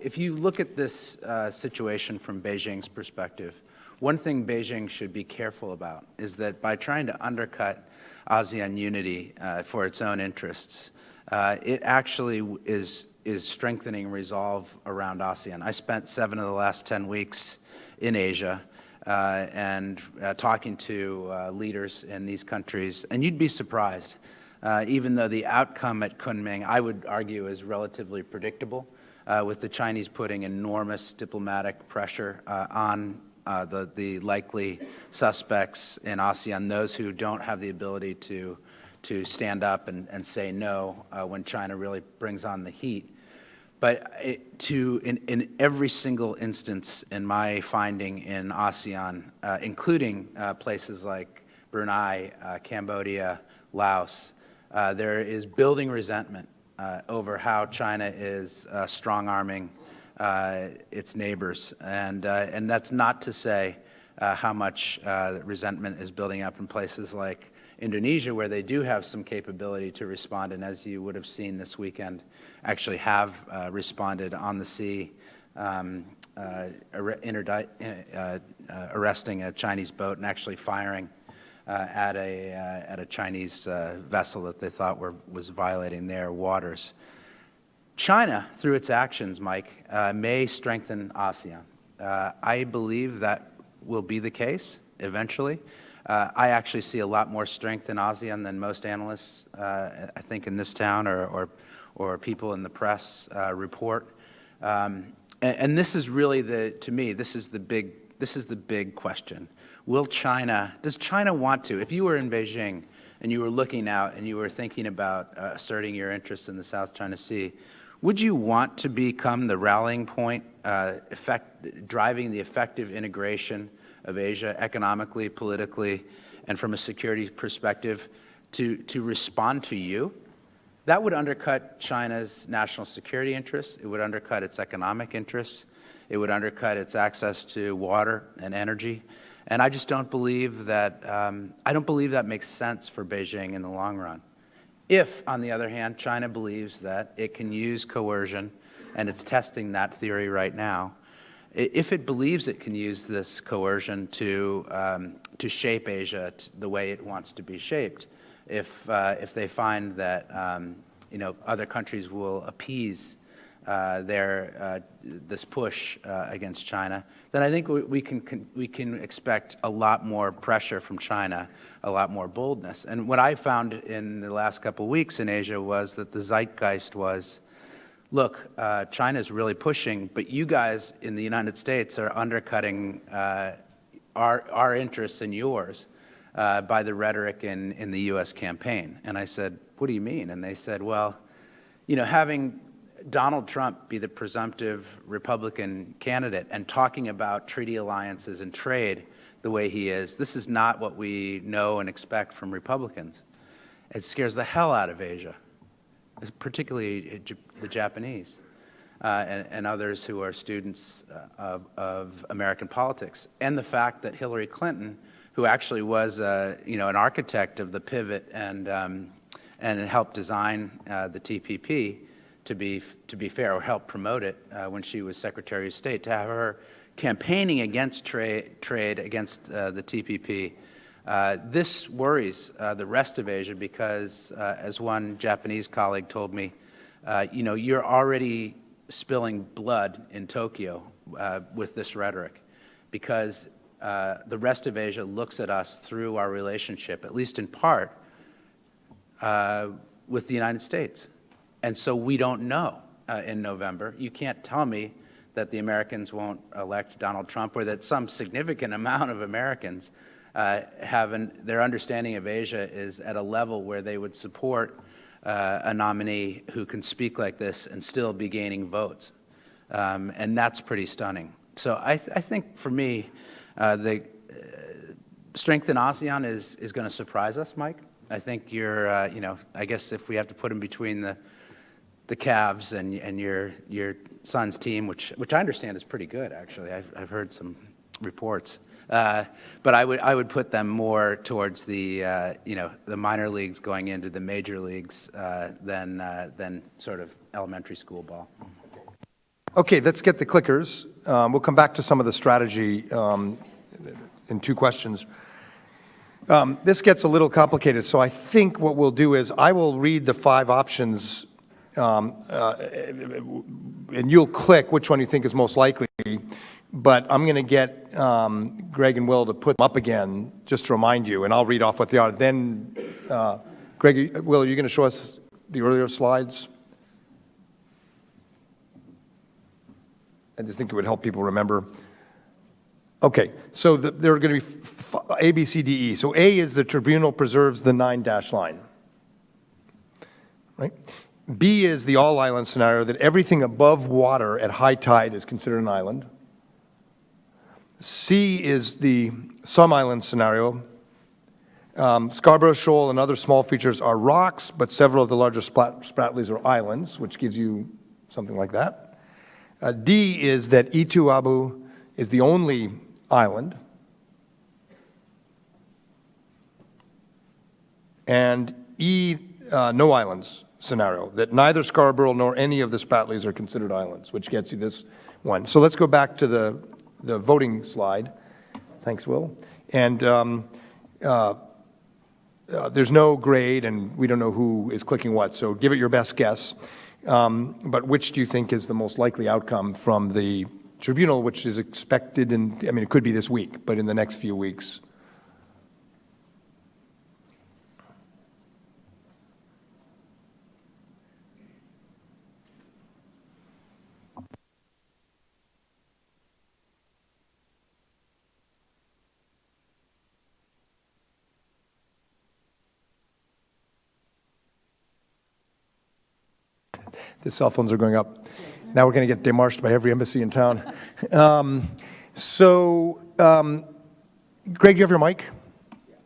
if you look at this situation from Beijing's perspective, one thing Beijing should be careful about is that by trying to undercut ASEAN unity for its own interests, it actually is strengthening resolve around ASEAN. I spent 7 of the last 10 weeks in Asia and talking to leaders in these countries, and you'd be surprised. Even though the outcome at Kunming, I would argue, is relatively predictable, with the Chinese putting enormous diplomatic pressure on the likely suspects in ASEAN, those who don't have the ability to stand up and say no when China really brings on the heat. But in every single instance in my finding in ASEAN, including places like Brunei, Cambodia, Laos, there is building resentment over how China is strong-arming its neighbors, and that's not to say how much resentment is building up in places like Indonesia, where they do have some capability to respond, and as you would have seen this weekend, actually have responded on the sea, arresting a Chinese boat and actually firing at a Chinese vessel that they thought was violating their waters. China, through its actions, Mike, may strengthen ASEAN. I believe that will be the case eventually. I actually see a lot more strength in ASEAN than most analysts, I think, in this town or people in the press report. And this is really to me, this is the big question. Does China want to, if you were in Beijing and you were looking out and you were thinking about asserting your interests in the South China Sea, would you want to become the rallying point, driving the effective integration of Asia economically, politically, and from a security perspective to respond to you? That would undercut China's national security interests. It would undercut its economic interests. It would undercut its access to water and energy. And I just don't believe that, makes sense for Beijing in the long run. If, on the other hand, China believes that it can use coercion, and it's testing that theory right now, if it believes it can use this coercion to shape Asia the way it wants to be shaped, if they find that other countries will appease this push against China, then I think we can expect a lot more pressure from China, a lot more boldness. And what I found in the last couple of weeks in Asia was that the zeitgeist was, look, China is really pushing, but you guys in the United States are undercutting our interests and yours by the rhetoric in the U.S. campaign. And I said, what do you mean? And they said, well, having Donald Trump be the presumptive Republican candidate and talking about treaty alliances and trade the way he is, this is not what we know and expect from Republicans. It scares the hell out of Asia, particularly the Japanese and others who are students of American politics. And the fact that Hillary Clinton, who actually was an architect of the pivot and helped design the TPP, to be fair, or help promote it when she was Secretary of State, to have her campaigning against trade against the TPP. This worries the rest of Asia because, as one Japanese colleague told me, you're already spilling blood in Tokyo with this rhetoric because the rest of Asia looks at us through our relationship, at least in part, with the United States. And so we don't know in November. You can't tell me that the Americans won't elect Donald Trump or that some significant amount of Americans their understanding of Asia is at a level where they would support a nominee who can speak like this and still be gaining votes. And that's pretty stunning. So I think for me, the strength in ASEAN is going to surprise us, Mike. I think you're, I guess if we have to put him between the Cavs and your son's team, which I understand is pretty good, actually. I've heard some reports. But I would put them more towards the the minor leagues going into the major leagues than sort of elementary school ball. Okay, let's get the clickers. We'll come back to some of the strategy in two questions. This gets a little complicated, so I think what we'll do is I will read the 5 options, and you'll click which one you think is most likely. But I'm going to get Greg and Will to put them up again, just to remind you, and I'll read off what they are. Then, Greg, Will, are you going to show us the earlier slides? I just think it would help people remember. Okay, so there are going to be A, B, C, D, E. So A is the tribunal preserves the 9-dash line, right? B is the all-island scenario, that everything above water at high tide is considered an island. C is the some-island scenario. Scarborough Shoal and other small features are rocks, but several of the larger Spratlys are islands, which gives you something like that. D is that Itu-Abu is the only island. And E, no islands scenario, that neither Scarborough nor any of the Spratlys are considered islands, which gets you this one. So let's go back to the voting slide. Thanks, Will. And there's no grade, and we don't know who is clicking what, so give it your best guess. But which do you think is the most likely outcome from the tribunal, which is expected in, I mean, it could be this week, but in the next few weeks? The cell phones are going up. Now we're going to get demarched by every embassy in town. Greg, you have your mic?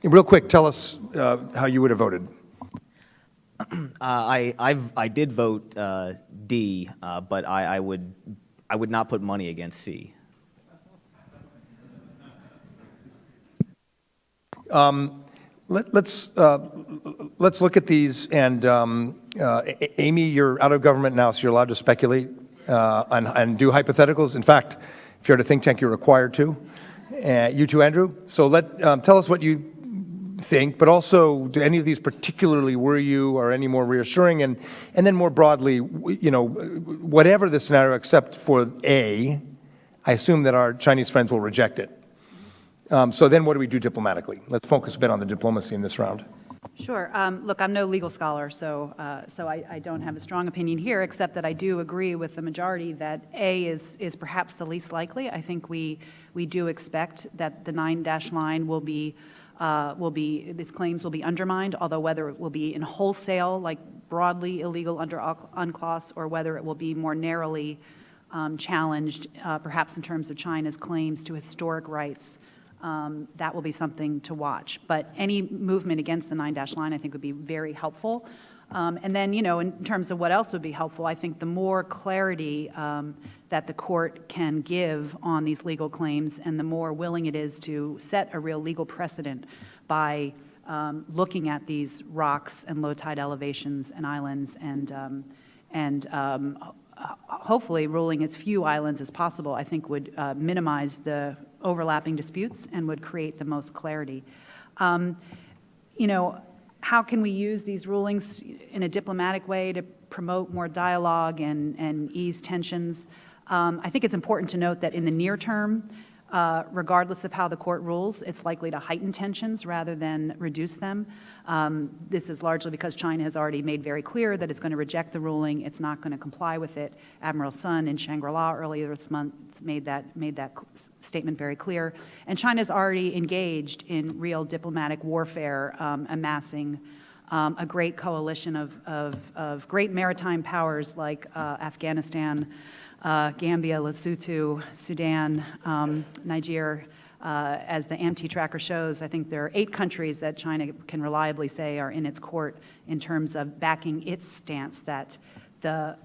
Real quick, tell us how you would have voted. I did vote D, but I would not put money against C. Let's look at these, and Amy, you're out of government now, so you're allowed to speculate and do hypotheticals. In fact, If you're at a think tank, you're required to. You too, Andrew. So tell us what you think, but also, do any of these particularly worry you, or any more reassuring? And then more broadly, whatever the scenario, except for A, I assume that our Chinese friends will reject it. So then what do we do diplomatically? Let's focus a bit on the diplomacy in this round. Sure. Look, I'm no legal scholar, so I don't have a strong opinion here, except that I do agree with the majority that A is perhaps the least likely. I think we do expect that the 9-dash line its claims will be undermined, although whether it will be in wholesale, like broadly illegal under UNCLOS, or whether it will be more narrowly challenged, perhaps in terms of China's claims to historic rights, that will be something to watch. But any movement against the 9-dash line, I think, would be very helpful. And then, in terms of what else would be helpful, I think the more clarity that the court can give on these legal claims, and the more willing it is to set a real legal precedent by looking at these rocks and low tide elevations and islands, and hopefully ruling as few islands as possible, I think would minimize the overlapping disputes and would create the most clarity. How can we use these rulings in a diplomatic way to promote more dialogue and ease tensions? I think it's important to note that in the near term, regardless of how the court rules, it's likely to heighten tensions rather than reduce them. This is largely because China has already made very clear that it's going to reject the ruling. It's not going to comply with it. Admiral Sun in Shangri-La earlier this month made that statement very clear. And China's already engaged in real diplomatic warfare, amassing a great coalition of great maritime powers like Afghanistan, Gambia, Lesotho, Sudan, Niger. As the AMT tracker shows, I think there are 8 countries that China can reliably say are in its court in terms of backing its stance that the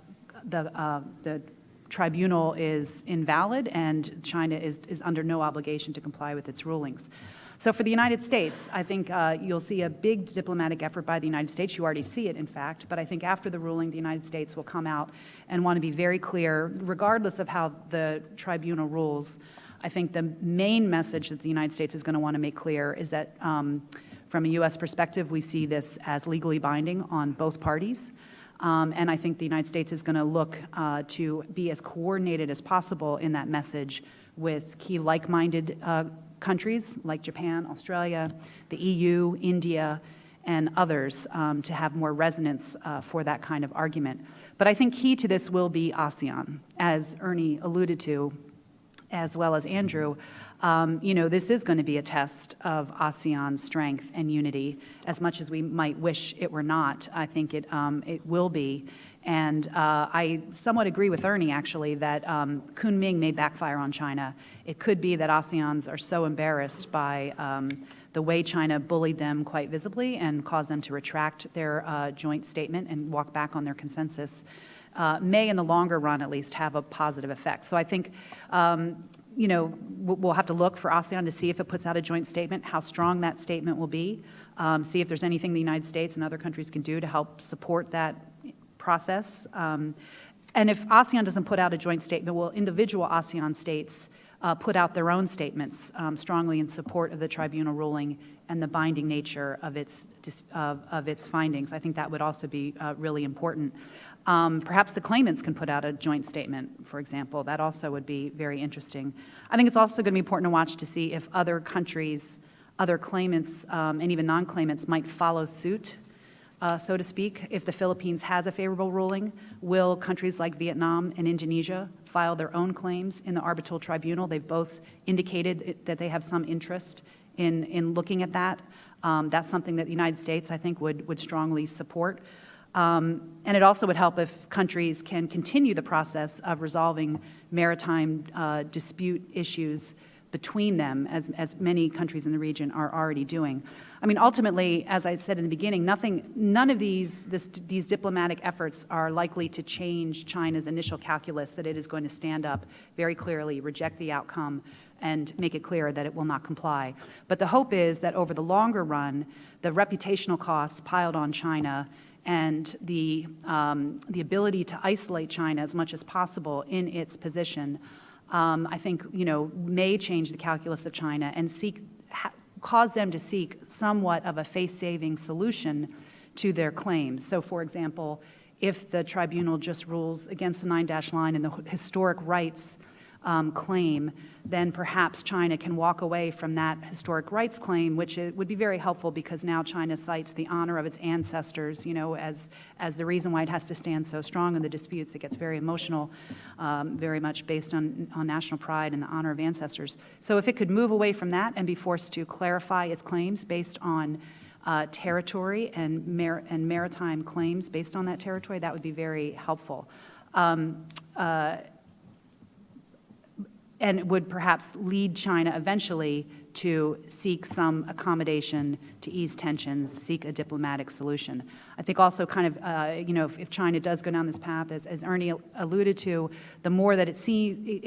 tribunal is invalid and China is under no obligation to comply with its rulings. So for the United States, I think you'll see a big diplomatic effort by the United States. You already see it, in fact, but I think after the ruling, the United States will come out and want to be very clear, regardless of how the tribunal rules. I think the main message that the United States is going to want to make clear is that from a U.S. perspective, we see this as legally binding on both parties. And I think the United States is going to look to be as coordinated as possible in that message with key like-minded countries like Japan, Australia, the EU, India, and others to have more resonance for that kind of argument. But I think key to this will be ASEAN, as Ernie alluded to, as well as Andrew. This is going to be a test of ASEAN's strength and unity, as much as we might wish it were not. I think it will be. And I somewhat agree with Ernie, actually, that Kunming may backfire on China. It could be that ASEANs are so embarrassed by the way China bullied them quite visibly and caused them to retract their joint statement and walk back on their consensus, may, in the longer run at least, have a positive effect. So I think we'll have to look for ASEAN to see if it puts out a joint statement, how strong that statement will be, see if there's anything the United States and other countries can do to help support that process. And if ASEAN doesn't put out a joint statement, will individual ASEAN states put out their own statements strongly in support of the tribunal ruling and the binding nature of its findings? I think that would also be really important. Perhaps the claimants can put out a joint statement, for example. That also would be very interesting. I think it's also going to be important to watch to see if other countries, other claimants, and even non-claimants might follow suit, so to speak. If the Philippines has a favorable ruling, will countries like Vietnam and Indonesia file their own claims in the arbitral tribunal? They've both indicated that they have some interest in looking at that. That's something that the United States, I think, would strongly support. And it also would help if countries can continue the process of resolving maritime dispute issues between them, as many countries in the region are already doing. I mean, ultimately, as I said in the beginning, none of these diplomatic efforts are likely to change China's initial calculus that it is going to stand up very clearly, reject the outcome, and make it clear that it will not comply. But the hope is that over the longer run, the reputational costs piled on China and the ability to isolate China as much as possible in its position I think, may change the calculus of China and cause them to seek somewhat of a face-saving solution to their claims. So, for example, if the tribunal just rules against the 9-dash line and the historic rights claim, then perhaps China can walk away from that historic rights claim, which it would be very helpful because now China cites the honor of its ancestors, as the reason why it has to stand so strong in the disputes. It gets very emotional, very much based on national pride and the honor of ancestors. So if it could move away from that and be forced to clarify its claims based on territory and maritime claims based on that territory, that would be very helpful. And would perhaps lead China eventually to seek some accommodation to ease tensions, seek a diplomatic solution. I think also kind of, if China does go down this path, as Ernie alluded to, the more that it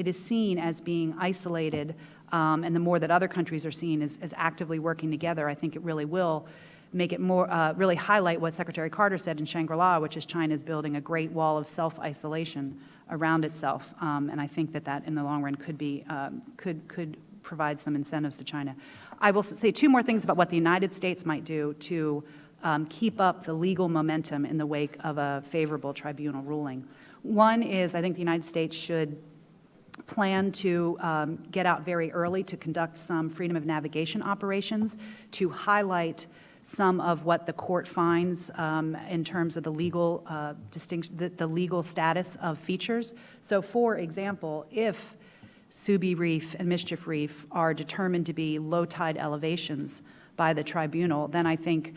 is seen as being isolated, and the more that other countries are seen as actively working together, I think it really will make it more, really highlight what Secretary Carter said in Shangri-La, which is China's building a great wall of self-isolation around itself, and I think that in the long run could provide some incentives to China. I will say two more things about what the United States might do to keep up the legal momentum in the wake of a favorable tribunal ruling. One is I think the United States should plan to get out very early to conduct some freedom of navigation operations to highlight some of what the court finds in terms of the legal distinction, the legal status of features. So, for example, if Subi Reef and Mischief Reef are determined to be low tide elevations by the tribunal, then I think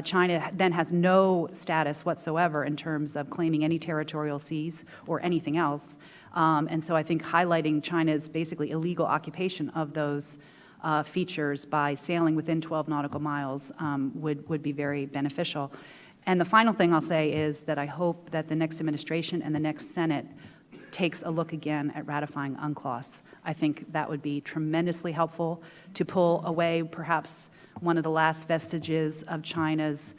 China then has no status whatsoever in terms of claiming any territorial seas or anything else. And so I think highlighting China's basically illegal occupation of those features by sailing within 12 nautical miles would be very beneficial. And the final thing I'll say is that I hope that the next administration and the next Senate takes a look again at ratifying UNCLOS. I think that would be tremendously helpful to pull away perhaps one of the last vestiges of China's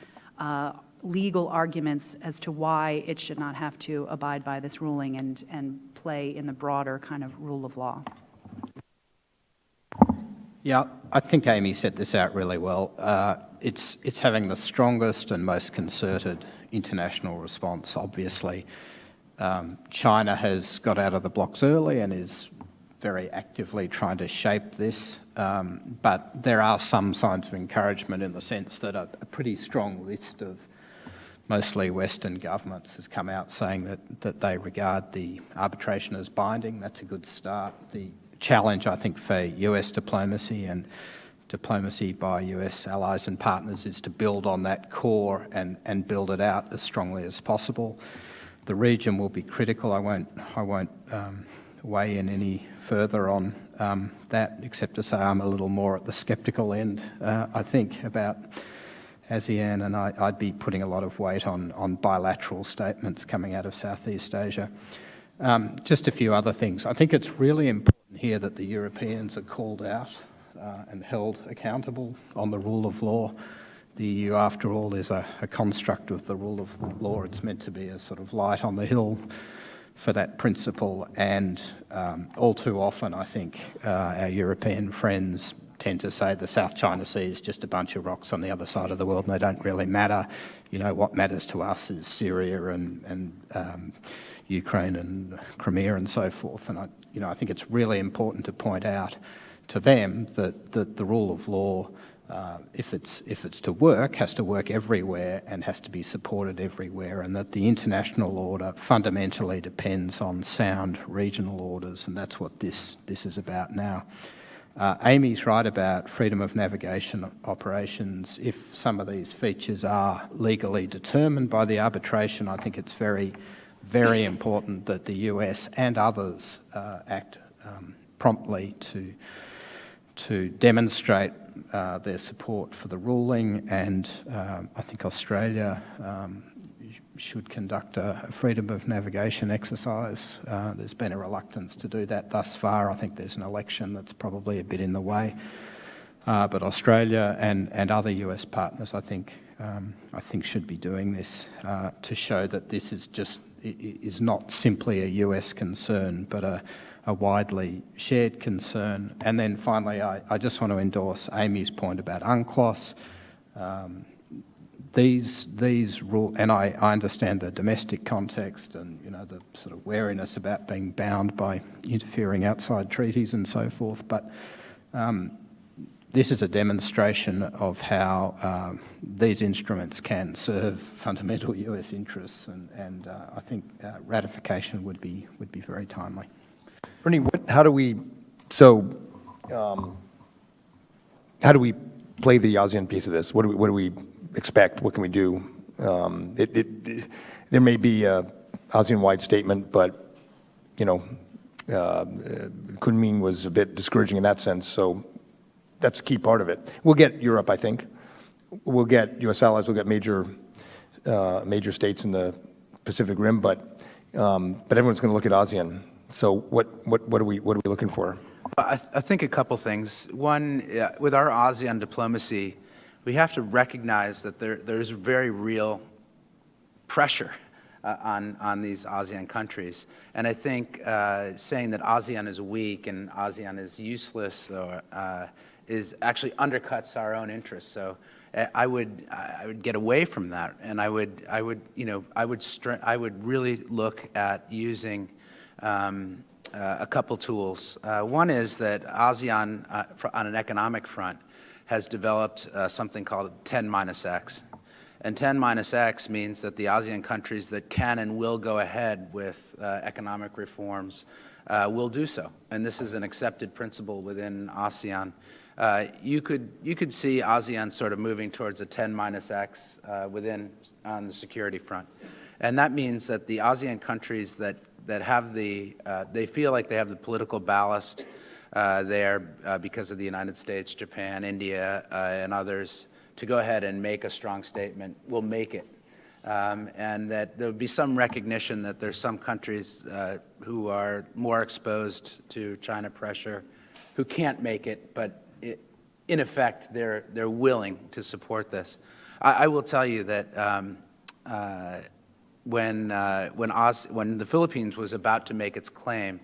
legal arguments as to why it should not have to abide by this ruling and play in the broader kind of rule of law. Yeah, I think Amy set this out really well. It's having the strongest and most concerted international response, obviously. China has got out of the blocks early and is very actively trying to shape this, but there are some signs of encouragement in the sense that a pretty strong list of mostly Western governments has come out saying that they regard the arbitration as binding. That's a good start. The challenge, I think, for US diplomacy and diplomacy by US allies and partners is to build on that core and build it out as strongly as possible. The region will be critical. I won't weigh in any further on that, except to say I'm a little more at the sceptical end, I think, about ASEAN, and I'd be putting a lot of weight on bilateral statements coming out of Southeast Asia. Just a few other things. I think it's really important here that the Europeans are called out and held accountable on the rule of law. The EU, after all, is a construct of the rule of law. It's meant to be a sort of light on the hill for that principle, and all too often, I think, our European friends tend to say the South China Sea is just a bunch of rocks on the other side of the world and they don't really matter. What matters to us is Syria and Ukraine and Crimea and so forth. And I think it's really important to point out to them that the rule of law, if it's to work, has to work everywhere and has to be supported everywhere, and that the international order fundamentally depends on sound regional orders, and that's what this is about now. Amy's right about freedom of navigation operations. If some of these features are legally determined by the arbitration, I think it's very, very important that the US and others act promptly to demonstrate their support for the ruling, and I think Australia should conduct a freedom of navigation exercise. There's been a reluctance to do that thus far. I think there's an election that's probably a bit in the way. But Australia and other US partners, I think should be doing this to show that this is not simply a US concern, but a a widely shared concern. And then finally, I just want to endorse Amy's point about UNCLOS. These rules, and I understand the domestic context and, you know, the sort of wariness about being bound by interfering outside treaties and so forth, but this is a demonstration of how these instruments can serve fundamental US interests, and I think ratification would be very timely. Ernie, how do we play the ASEAN piece of this? What do we expect? What can we do? There may be a ASEAN-wide statement, but, you know, Kunming was a bit discouraging in that sense, so that's a key part of it. We'll get Europe, I think. We'll get U.S. allies. We'll get major states in the Pacific Rim, but everyone's going to look at ASEAN. So what are we looking for? I think a couple things. One, with our ASEAN diplomacy, we have to recognize that there's very real pressure on these ASEAN countries. And I think saying that ASEAN is weak and ASEAN is useless is actually undercuts our own interests. So I would get away from that, and I would really look at using a couple tools. One is that ASEAN, on an economic front, has developed something called 10-X. And 10-X means that the ASEAN countries that can and will go ahead with economic reforms will do so. And this is an accepted principle within ASEAN. You could see ASEAN sort of moving towards a 10-X on the security front. And that means that the ASEAN countries that have they feel like they have the political ballast there because of the United States, Japan, India, and others, to go ahead and make a strong statement, will make it. And that there would be some recognition that there's some countries who are more exposed to China pressure, who can't make it, but in effect, they're willing to support this. I will tell you that when the Philippines was about to make its claim,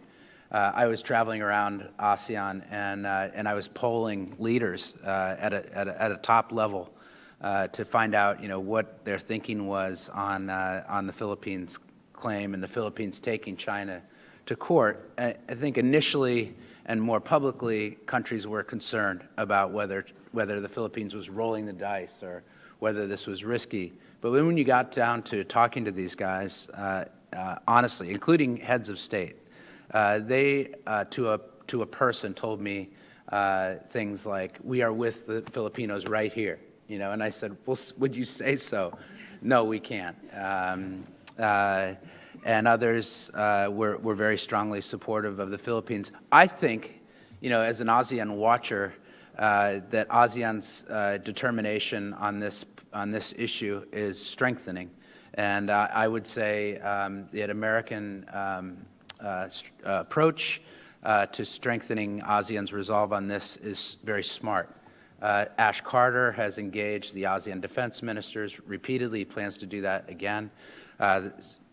I was traveling around ASEAN and I was polling leaders at a top level to find out, you know, what their thinking was on the Philippines claim and the Philippines taking China to court. I think initially and more publicly, countries were concerned about whether the Philippines was rolling the dice or whether this was risky. But when you got down to talking to these guys, honestly, including heads of state, they, to a person, told me things like, "We are with the Filipinos right here," you know. And I said, "Well, would you say so?" "No, we can't." And others were very strongly supportive of the Philippines. I think, you know, as an ASEAN watcher, that ASEAN's determination on this issue is strengthening, and I would say the American approach to strengthening ASEAN's resolve on this is very smart. Ash Carter has engaged the ASEAN defense ministers repeatedly. He plans to do that again.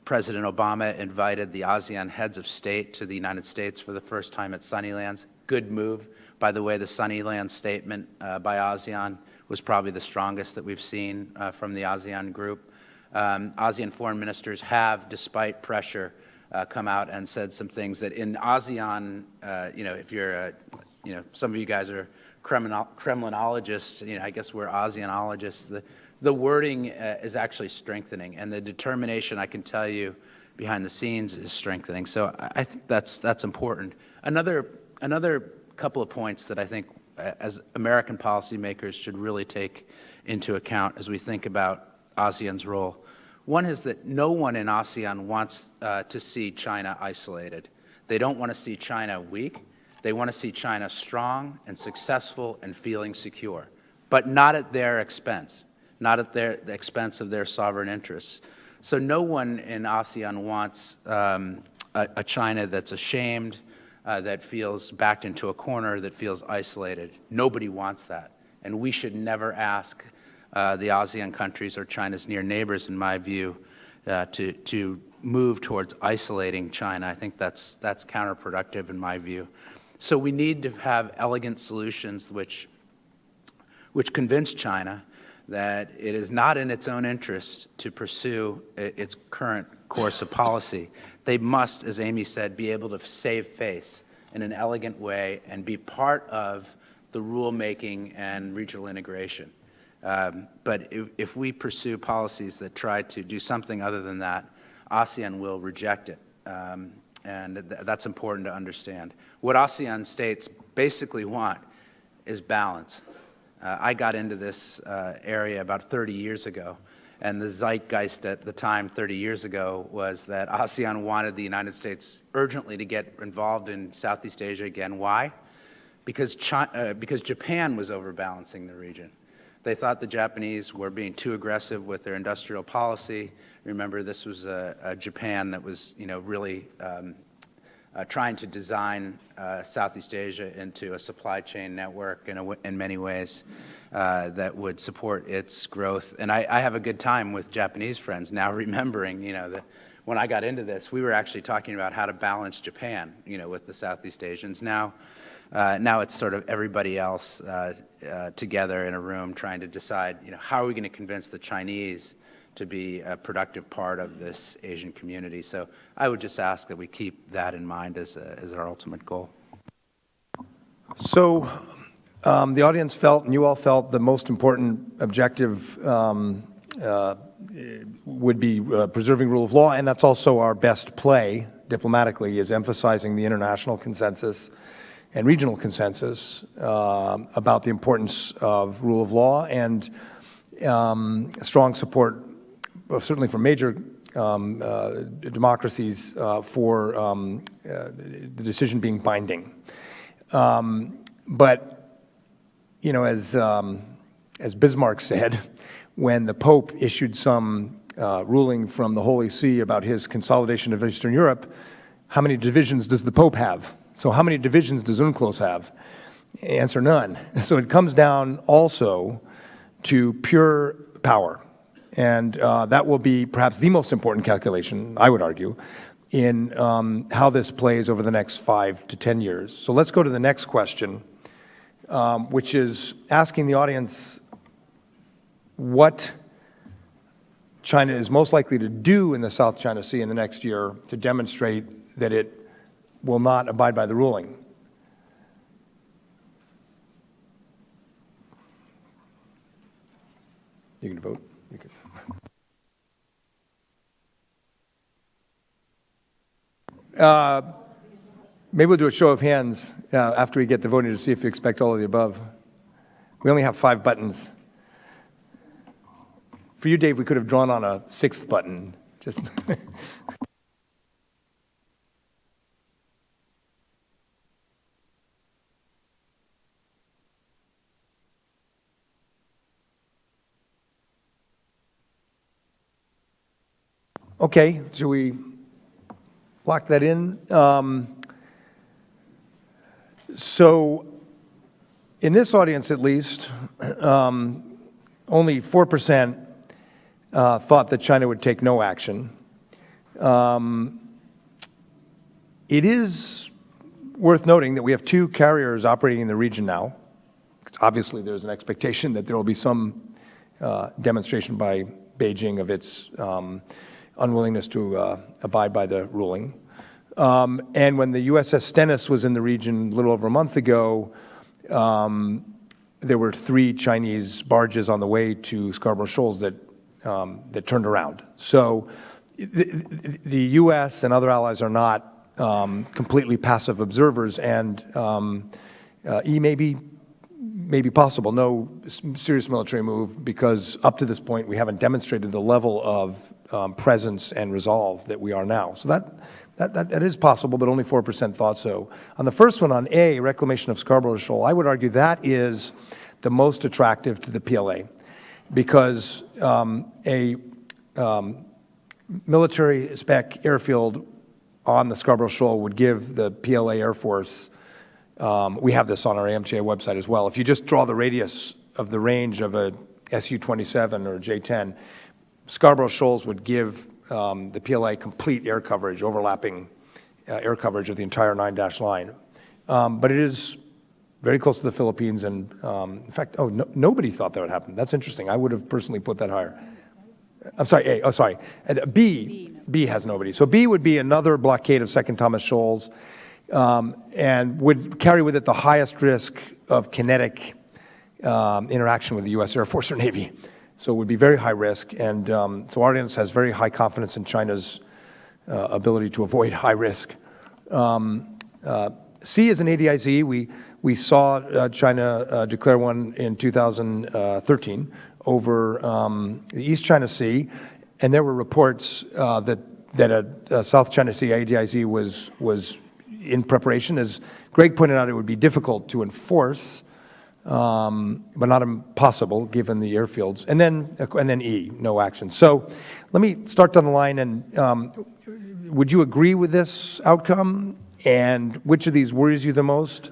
President Obama invited the ASEAN heads of state to the United States for the first time at Sunnylands. Good move. By the way, the Sunnylands statement by ASEAN was probably the strongest that we've seen from the ASEAN group. ASEAN foreign ministers have, despite pressure, come out and said some things that in ASEAN, you know, if you're, you know, some of you guys are Kremlinologists, you know, I guess we're ASEAnologists. The wording is actually strengthening, and the determination, I can tell you, behind the scenes is strengthening. So I think that's important. Another couple of points that I think as American policymakers should really take into account as we think about ASEAN's role. One is that no one in ASEAN wants to see China isolated. They don't want to see China weak. They want to see China strong and successful and feeling secure, but not at their expense, not at the expense of their sovereign interests. So no one in ASEAN wants a China that's ashamed, that feels backed into a corner, that feels isolated. Nobody wants that. And we should never ask the ASEAN countries or China's near neighbors, in my view, to move towards isolating China. I think that's counterproductive in my view. So we need to have elegant solutions which convince China that it is not in its own interest to pursue its current course of policy. They must, as Amy said, be able to save face in an elegant way and be part of the rulemaking and regional integration. But if we pursue policies that try to do something other than that, ASEAN will reject it. And that's important to understand. What ASEAN states basically want is balance. I got into this area about 30 years ago, and the zeitgeist at the time 30 years ago was that ASEAN wanted the United States urgently to get involved in Southeast Asia again. Why? Because Japan was overbalancing the region. They thought the Japanese were being too aggressive with their industrial policy. Remember, this was a Japan that was, really trying to design Southeast Asia into a supply chain network in many ways that would support its growth. And I have a good time with Japanese friends now remembering, that when I got into this, we were actually talking about how to balance Japan, with the Southeast Asians. Now it's sort of everybody else together in a room trying to decide, how are we going to convince the Chinese to be a productive part of this Asian community. So I would just ask that we keep that in mind as our ultimate goal. So the audience felt, and you all felt, the most important objective would be preserving rule of law, and that's also our best play diplomatically, is emphasizing the international consensus and regional consensus about the importance of rule of law, and strong support, certainly from major democracies, for the decision being binding. But, as Bismarck said, when the Pope issued some ruling from the Holy See about his consolidation of Eastern Europe, how many divisions does the Pope have? So how many divisions does UNCLOS have? Answer, none. So it comes down also to pure power. And that will be perhaps the most important calculation, I would argue, in how this plays over the next 5 to 10 years. So let's go to the next question, which is asking the audience what China is most likely to do in the South China Sea in the next year to demonstrate that it will not abide by the ruling. You can vote. You can. Maybe we'll do a show of hands after we get the voting to see if you expect all of the above. We only have 5 buttons. For you, Dave, we could have drawn on a 6th button. Just okay, should we lock that in? So in this audience, at least, only 4% thought that China would take no action. It is worth noting that we have 2 carriers operating in the region now. Obviously, there's an expectation that there will be some demonstration by Beijing of its unwillingness to abide by the ruling. And when the USS Stennis was in the region a little over a month ago, there were 3 Chinese barges on the way to Scarborough Shoals that turned around. So the U.S. and other allies are not completely passive observers, and may be possible. No serious military move, because up to this point we haven't demonstrated the level of presence and resolve that we are now. So that is possible, but only 4% thought so. On the first one, on A, reclamation of Scarborough Shoal, I would argue that is the most attractive to the PLA, because a military spec airfield on the Scarborough Shoal would give the PLA Air Force, we have this on our AMTA website as well, if you just draw the radius of the range of a Su-27 or J-10, Scarborough Shoals would give the PLA complete air coverage, overlapping air coverage of the entire 9-dash line. But it is very close to the Philippines, and in fact, nobody thought that would happen. That's interesting. I would have personally put that higher. I'm sorry, A. Oh, sorry. B has nobody. So B would be another blockade of Second Thomas Shoals, and would carry with it the highest risk of kinetic interaction with the U.S. Air Force or Navy. So it would be very high risk, and so our audience has very high confidence in China's ability to avoid high risk. C is an ADIZ. We saw China declare one in 2013 over the East China Sea, and there were reports that a South China Sea ADIZ was in preparation. As Greg pointed out, it would be difficult to enforce, but not impossible given the airfields. And then E, no action. So let me start down the line, and would you agree with this outcome? And which of these worries you the most?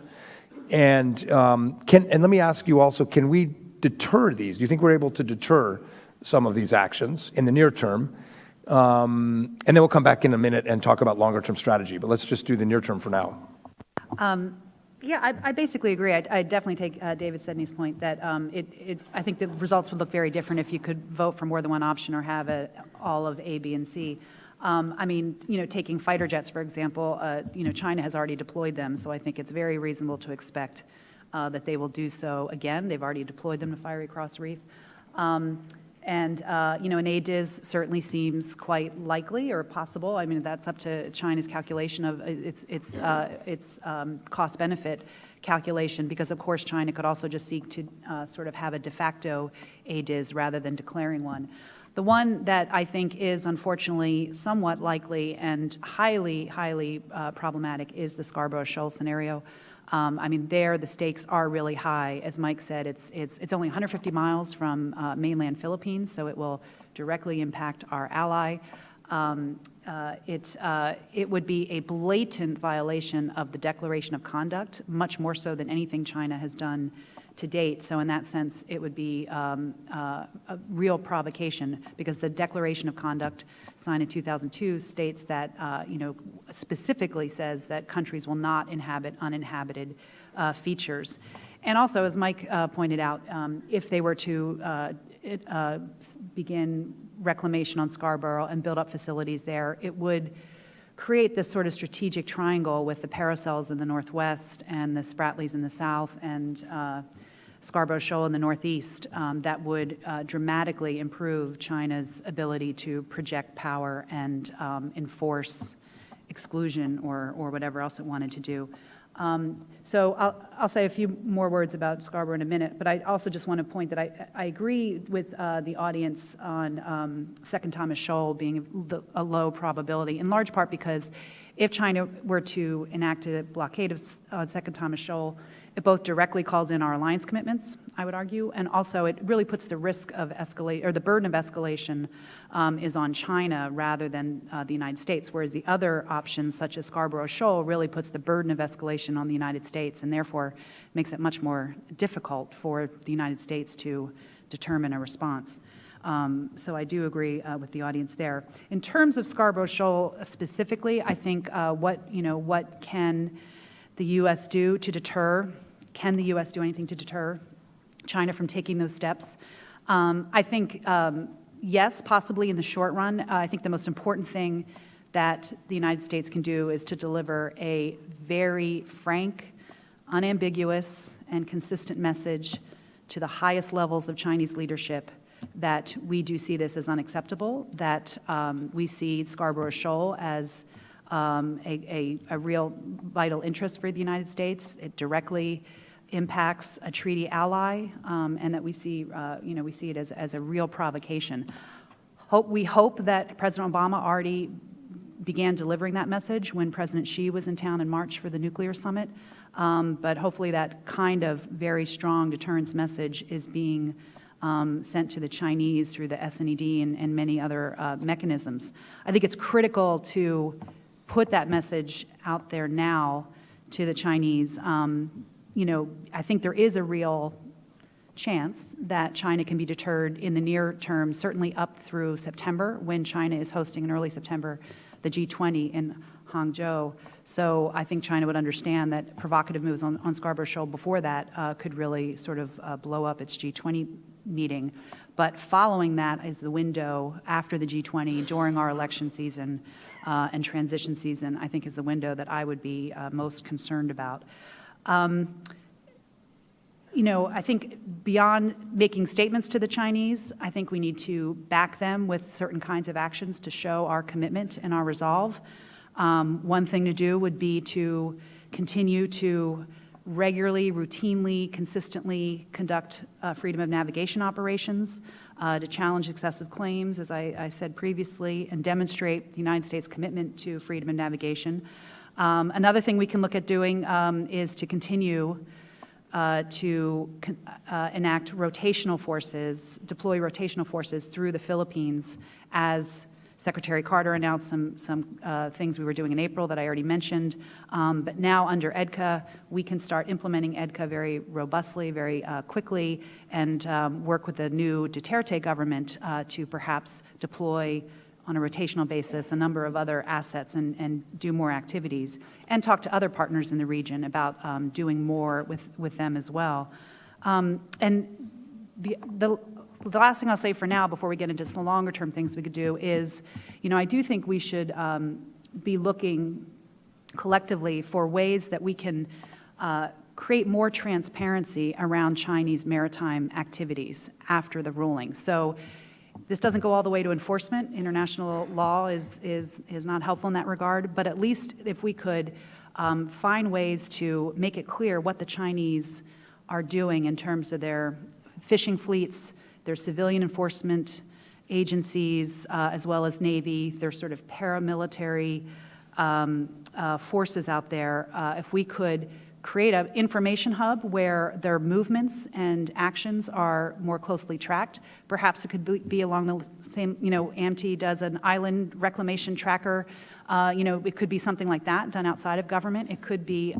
And let me ask you also, can we deter these? Do you think we're able to deter some of these actions in the near term? And then we'll come back in a minute and talk about longer term strategy, but let's just do the near term for now. Yeah, I basically agree. I definitely take David Sedney's point that I think the results would look very different if you could vote for more than one option or have all of A, B, and C. I mean, taking fighter jets, for example, China has already deployed them, so I think it's very reasonable to expect that they will do so again. They've already deployed them to Fiery Cross Reef. An ADIZ certainly seems quite likely or possible. I mean, that's up to China's calculation of its cost-benefit calculation, because of course China could also just seek to sort of have a de facto ADIZ rather than declaring one. The one that I think is unfortunately somewhat likely and highly problematic is the Scarborough Shoal scenario. I mean, there the stakes are really high. As Mike said, it's only 150 miles from mainland Philippines, so it will directly impact our ally. It would be a blatant violation of the Declaration of Conduct, much more so than anything China has done to date. So in that sense, it would be a real provocation, because the Declaration of Conduct signed in 2002 states that, specifically says that countries will not inhabit uninhabited features. And also, as Mike pointed out, if they were to begin reclamation on Scarborough and build up facilities there, it would create this sort of strategic triangle with the Paracels in the northwest and the Spratlys in the south and Scarborough Shoal in the northeast that would dramatically improve China's ability to project power and enforce exclusion or whatever else it wanted to do. So I'll say a few more words about Scarborough in a minute, but I also just want to point that I agree with the audience on Second Thomas Shoal being a low probability, in large part because if China were to enact a blockade of Second Thomas Shoal, it both directly calls in our alliance commitments, I would argue, and also it really puts the risk of escalation, or the burden of escalation is on China rather than the United States, whereas the other options, such as Scarborough Shoal, really puts the burden of escalation on the United States and therefore makes it much more difficult for the United States to determine a response. So I do agree with the audience there. In terms of Scarborough Shoal specifically, I think what can the U.S. do to deter? Can the U.S. do anything to deter China from taking those steps? I think, yes, possibly in the short run. I think the most important thing that the United States can do is to deliver a very frank, unambiguous, and consistent message to the highest levels of Chinese leadership that we do see this as unacceptable, that we see Scarborough Shoal as a real vital interest for the United States. It directly impacts a treaty ally, and that we see it as a real provocation. We hope that President Obama already began delivering that message when President Xi was in town in March for the nuclear summit, but hopefully that kind of very strong deterrence message is being sent to the Chinese through the SNED and many other mechanisms. I think it's critical to put that message out there now to the Chinese. I think there is a real chance that China can be deterred in the near term, certainly up through September, when China is hosting in early September the G20 in Hangzhou. So I think China would understand that provocative moves on Scarborough Shoal before that could really sort of blow up its G20 meeting. But following that is the window after the G20, during our election season and transition season, I think is the window that I would be most concerned about. You know, I think beyond making statements to the Chinese, I think we need to back them with certain kinds of actions to show our commitment and our resolve. One thing to do would be to continue to regularly, routinely, consistently conduct freedom of navigation operations to challenge excessive claims, as I said previously, and demonstrate the United States' commitment to freedom of navigation. Another thing we can look at doing is to continue to enact rotational forces, deploy rotational forces through the Philippines, as Secretary Carter announced some things we were doing in April that I already mentioned. But now under EDCA, we can start implementing EDCA very robustly, very quickly, and work with the new Duterte government to perhaps deploy on a rotational basis a number of other assets and do more activities, and talk to other partners in the region about doing more with them as well. And the last thing I'll say for now, before we get into some longer term things we could do, is, you know, I do think we should be looking collectively for ways that we can create more transparency around Chinese maritime activities after the ruling. So this doesn't go all the way to enforcement. International law is not helpful in that regard, but at least if we could find ways to make it clear what the Chinese are doing in terms of their fishing fleets, their civilian enforcement agencies, as well as Navy, their sort of paramilitary forces out there, if we could create an information hub where their movements and actions are more closely tracked. Perhaps it could be along the same, you know, AMT does an island reclamation tracker. You know, it could be something like that done outside of government. It could be,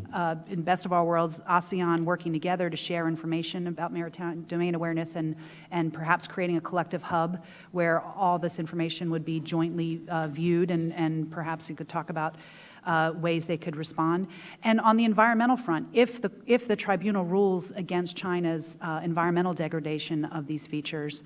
in best of all worlds, ASEAN working together to share information about maritime domain awareness and perhaps creating a collective hub where all this information would be jointly viewed, and perhaps you could talk about ways they could respond. And on the environmental front, if the tribunal rules against China's environmental degradation of these features,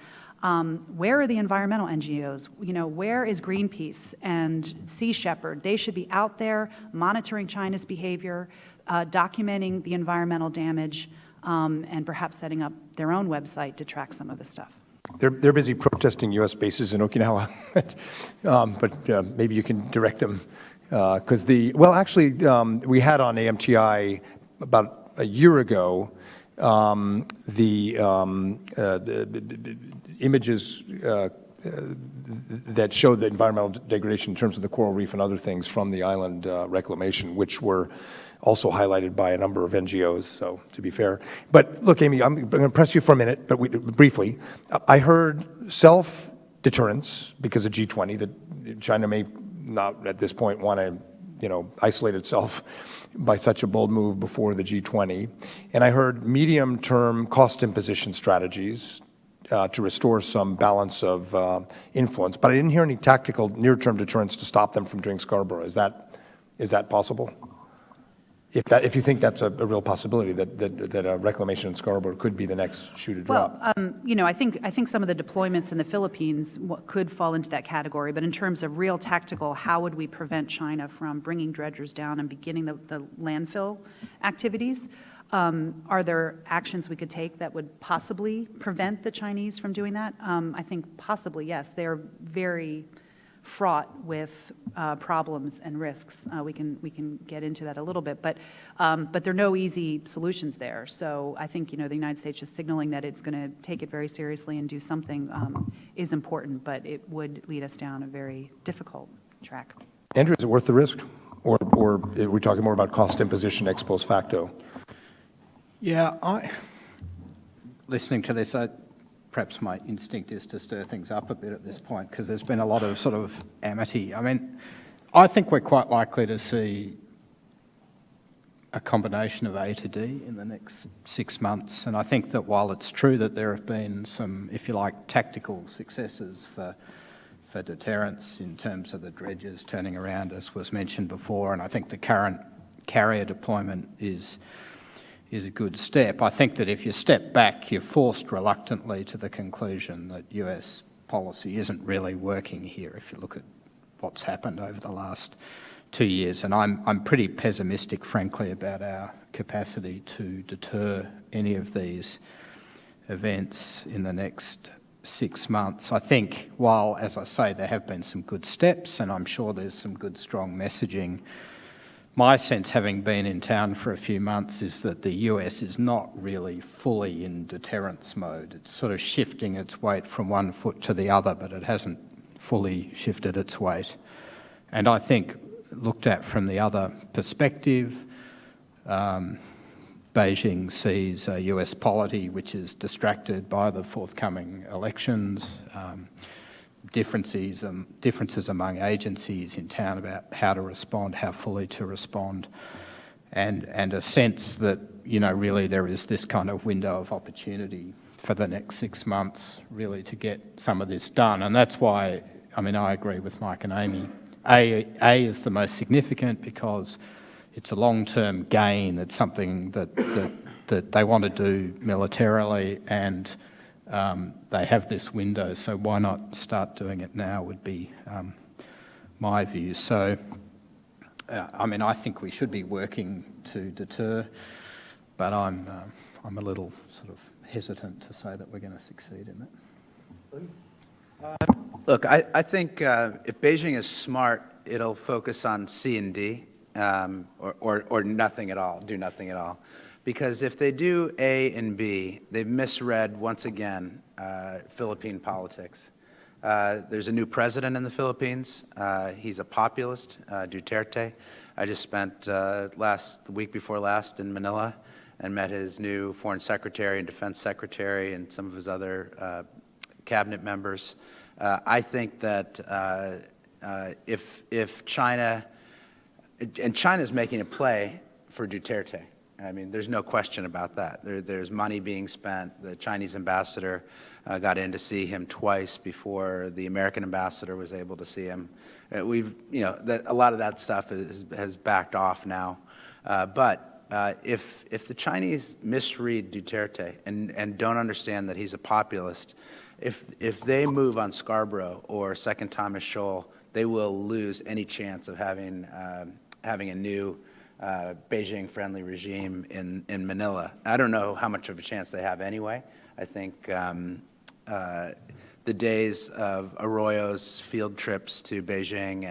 where are the environmental NGOs? You know, where is Greenpeace and Sea Shepherd? They should be out there monitoring China's behavior, documenting the environmental damage, and perhaps setting up their own website to track some of this stuff. They're busy protesting U.S. bases in Okinawa, but maybe you can direct them. Because actually, we had on AMTI about a year ago the images that showed the environmental degradation in terms of the coral reef and other things from the island reclamation, which were also highlighted by a number of NGOs, so to be fair. But look, Amy, I'm going to press you for a minute, but briefly. I heard self-deterrence because of G20, that China may not at this point want to, you know, isolate itself by such a bold move before the G20. And I heard medium-term cost imposition strategies to restore some balance of influence. But I didn't hear any tactical near-term deterrence to stop them from doing Scarborough. Is that possible? If you think that's a real possibility, that a reclamation in Scarborough could be the next shoe to drop. Well, you know, I think some of the deployments in the Philippines could fall into that category. But in terms of real tactical, how would we prevent China from bringing dredgers down and beginning the landfill activities? Are there actions we could take that would possibly prevent the Chinese from doing that? I think possibly, yes. They're very fraught with problems and risks. We can get into that a little bit, but there are no easy solutions there. So I think, you know, the United States just signaling that it's going to take it very seriously and do something is important, but it would lead us down a very difficult track. Andrew, is it worth the risk, or are we talking more about cost imposition ex post facto? Yeah, listening to this, perhaps my instinct is to stir things up a bit at this point, because there's been a lot of sort of amity. I mean, I think we're quite likely to see a combination of A to D in the next 6 months. And I think that while it's true that there have been some, if you like, tactical successes for deterrence in terms of the dredges turning around, as was mentioned before, and I think the current carrier deployment is a good step. I think that if you step back, you're forced reluctantly to the conclusion that US policy isn't really working here if you look at what's happened over the last 2 years. And I'm pretty pessimistic, frankly, about our capacity to deter any of these events in the next 6 months. I think while, as I say, there have been some good steps, and I'm sure there's some good, strong messaging, my sense, having been in town for a few months, is that the US is not really fully in deterrence mode. It's sort of shifting its weight from one foot to the other, but it hasn't fully shifted its weight. And I think, looked at from the other perspective, Beijing sees a US polity which is distracted by the forthcoming elections, differences among agencies in town about how to respond, how fully to respond, and a sense that, you know, really there is this kind of window of opportunity for the next 6 months really to get some of this done. And that's why, I mean, I agree with Mike and Amy. A is the most significant because it's a long-term gain. It's something that they want to do militarily, and they have this window, so why not start doing it now would be my view. So, I mean, I think we should be working to deter, but I'm a little sort of hesitant to say that we're going to succeed in that. Look, I think if Beijing is smart, it'll focus on C and D, or nothing at all, do nothing at all. Because if they do A and B, they've misread, once again, Philippine politics. There's a new president in the Philippines. He's a populist, Duterte. I just spent the week before last in Manila and met his new foreign secretary and defense secretary and some of his other cabinet members. I think that if China, and China's making a play for Duterte. I mean, there's no question about that. There's money being spent. The Chinese ambassador got in to see him twice before the American ambassador was able to see him. A lot of that stuff has backed off now. But if the Chinese misread Duterte and don't understand that he's a populist, if they move on Scarborough or Second Thomas Shoal, they will lose any chance of having a new Beijing-friendly regime in Manila. I don't know how much of a chance they have anyway. I think the days of Arroyo's field trips to Beijing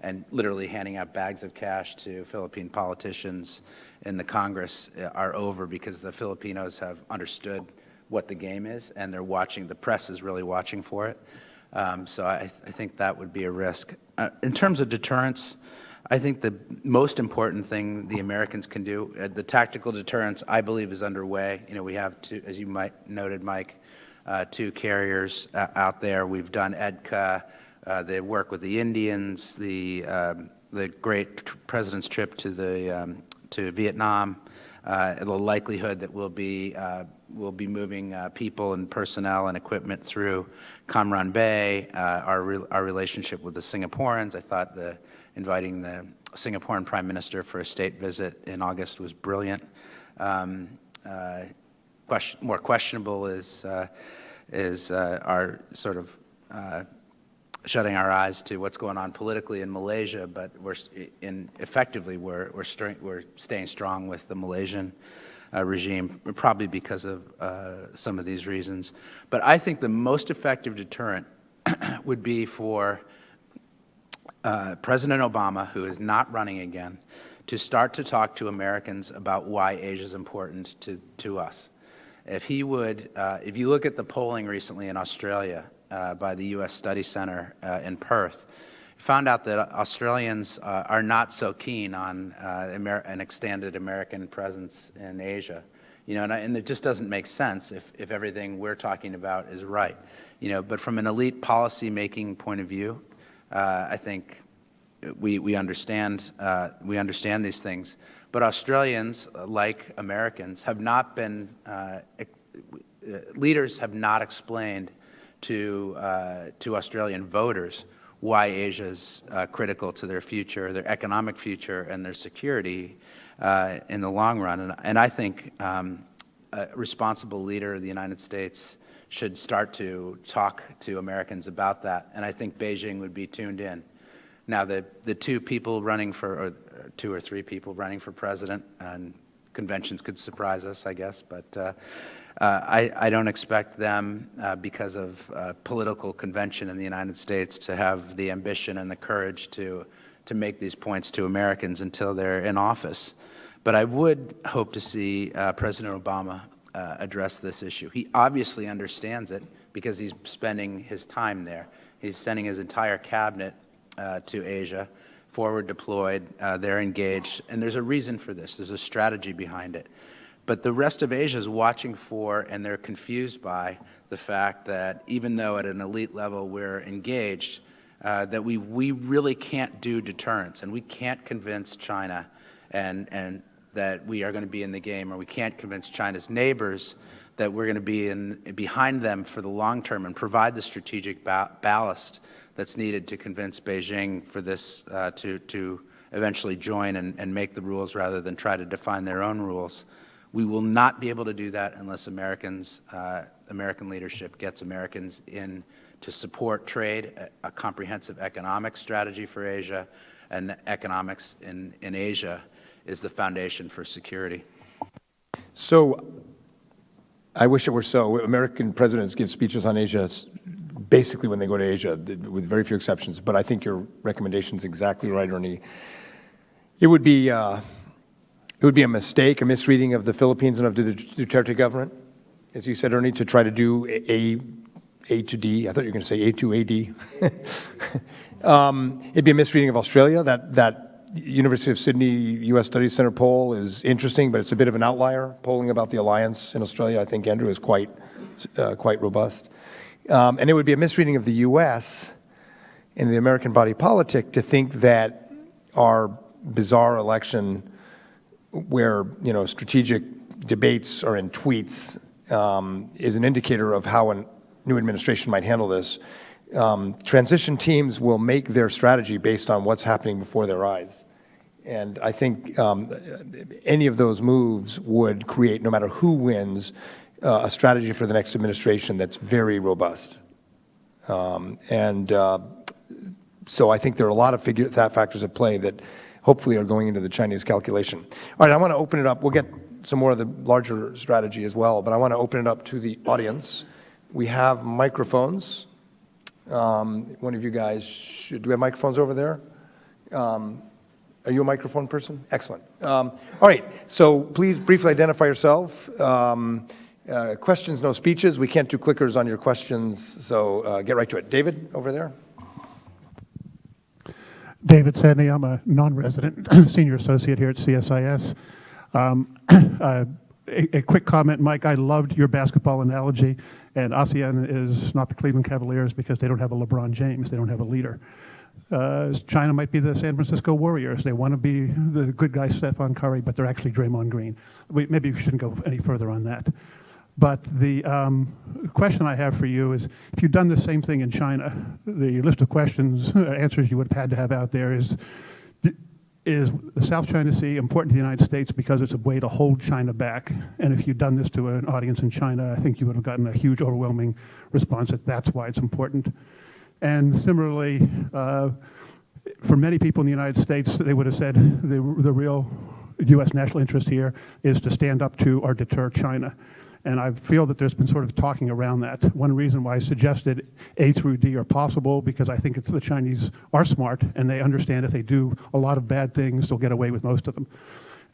and literally handing out bags of cash to Philippine politicians in the Congress are over, because the Filipinos have understood what the game is, and they're watching. The press is really watching for it. So I think that would be a risk. In terms of deterrence, I think the most important thing the Americans can do, the tactical deterrence, I believe, is underway. You know, we have two, as you might noted, Mike, 2 carriers out there. We've done EDCA, the work with the Indians, the great president's trip to Vietnam, the likelihood that we'll be moving people and personnel and equipment through Cam Ranh Bay, our relationship with the Singaporeans. I thought inviting the Singaporean Prime Minister for a state visit in August was brilliant. More questionable is our sort of shutting our eyes to what's going on politically in Malaysia, but effectively we're staying strong with the Malaysian regime, probably because of some of these reasons. But I think the most effective deterrent would be for President Obama, who is not running again, to start to talk to Americans about why Asia is important to us. If he would, if you look at the polling recently in Australia by the U.S. Study Center in Perth, found out that Australians are not so keen on an extended American presence in Asia. You know, and it just doesn't make sense if everything we're talking about is right. You know, but from an elite policy-making point of view, I think we understand these things. But Australians, like Americans, have not been, leaders have not explained to Australian voters why Asia is critical to their future, their economic future, and their security in the long run. And I think a responsible leader of the United States should start to talk to Americans about that, and I think Beijing would be tuned in. Now, the two people running for, or 2 or 3 people running for president, and conventions could surprise us, I guess, but I don't expect them, because of political convention in the United States, to have the ambition and the courage to make these points to Americans until they're in office. But I would hope to see President Obama address this issue. He obviously understands it because he's spending his time there. He's sending his entire cabinet to Asia, forward deployed, they're engaged, and there's a reason for this. There's a strategy behind it. But the rest of Asia is watching for, and they're confused by, the fact that even though at an elite level we're engaged, that we really can't do deterrence, and we can't convince China and that we are going to be in the game, or we can't convince China's neighbors that we're going to be behind them for the long term and provide the strategic ballast that's needed to convince Beijing for this to eventually join and make the rules rather than try to define their own rules. We will not be able to do that unless American leadership gets Americans in to support trade, a comprehensive economic strategy for Asia, and economics in Asia is the foundation for security. So I wish it were so. American presidents give speeches on Asia basically when they go to Asia, with very few exceptions. But I think your recommendation is exactly right, Ernie. It would be a mistake, a misreading of the Philippines and of the Duterte government, as you said, Ernie, to try to do A to D. I thought you were going to say A to AD. It'd be a misreading of Australia. That University of Sydney U.S. Studies Center poll is interesting, but it's a bit of an outlier. Polling about the alliance in Australia, I think, Andrew, is quite robust. And it would be a misreading of the U.S. and the American body politic to think that our bizarre election, where strategic debates are in tweets, is an indicator of how a new administration might handle this. Transition teams will make their strategy based on what's happening before their eyes. And I think any of those moves would create, no matter who wins, a strategy for the next administration that's very robust. So I think there are a lot of factors at play that hopefully are going into the Chinese calculation. All right, I want to open it up. We'll get some more of the larger strategy as well, but I want to open it up to the audience. We have microphones. One of you guys do we have microphones over there? Are you a microphone person? Excellent. All right, so please briefly identify yourself. Questions, no speeches. We can't do clickers on your questions, so get right to it. David, over there. David Sedney, I'm a non-resident senior associate here at CSIS. A quick comment, Mike, I loved your basketball analogy, and ASEAN is not the Cleveland Cavaliers because they don't have a LeBron James, they don't have a leader. China might be the San Francisco Warriors. They want to be the good guy Stephon Curry, but they're actually Draymond Green. Maybe we shouldn't go any further on that. But the question I have for you is, if you've done the same thing in China, the list of questions, answers you would have had to have out there is the South China Sea important to the United States because it's a way to hold China back? And if you'd done this to an audience in China, I think you would have gotten a huge, overwhelming response that that's why it's important. And similarly, for many people in the United States, they would have said the real U.S. national interest here is to stand up to or deter China. And I feel that there's been sort of talking around that. One reason why I suggested A through D are possible, because I think it's the Chinese are smart, and they understand if they do a lot of bad things, they'll get away with most of them.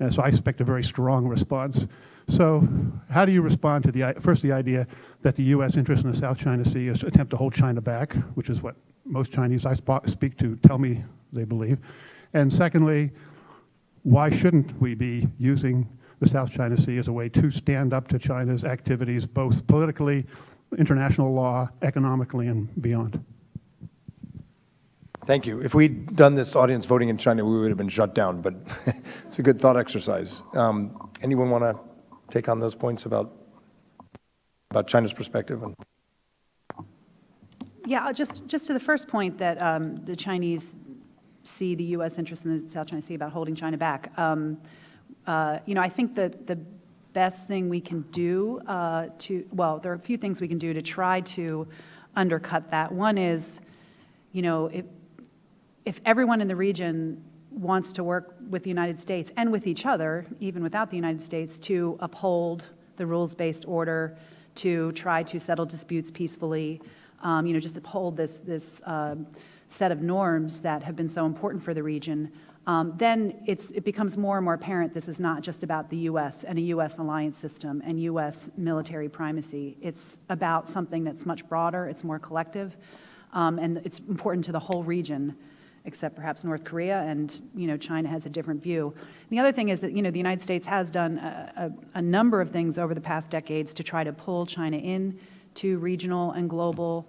And so I expect a very strong response. So how do you respond to the idea that the U.S. interest in the South China Sea is to attempt to hold China back, which is what most Chinese I speak to tell me they believe. And secondly, why shouldn't we be using the South China Sea as a way to stand up to China's activities, both politically, international law, economically, and beyond? Thank you. If we'd done this audience voting in China, we would have been shut down, but it's a good thought exercise. Anyone want to take on those points about China's perspective? Yeah, just to the first point that the Chinese see the U.S. interest in the South China Sea about holding China back. I think that the best thing we can do there are a few things we can do to try to undercut that. One is, if everyone in the region wants to work with the United States and with each other, even without the United States, to uphold the rules-based order, to try to settle disputes peacefully, just uphold this set of norms that have been so important for the region, then it becomes more and more apparent this is not just about the U.S. and a U.S. alliance system and U.S. military primacy. It's about something that's much broader, it's more collective, and it's important to the whole region, except perhaps North Korea, and China has a different view. The other thing is that the United States has done a number of things over the past decades to try to pull China in to regional and global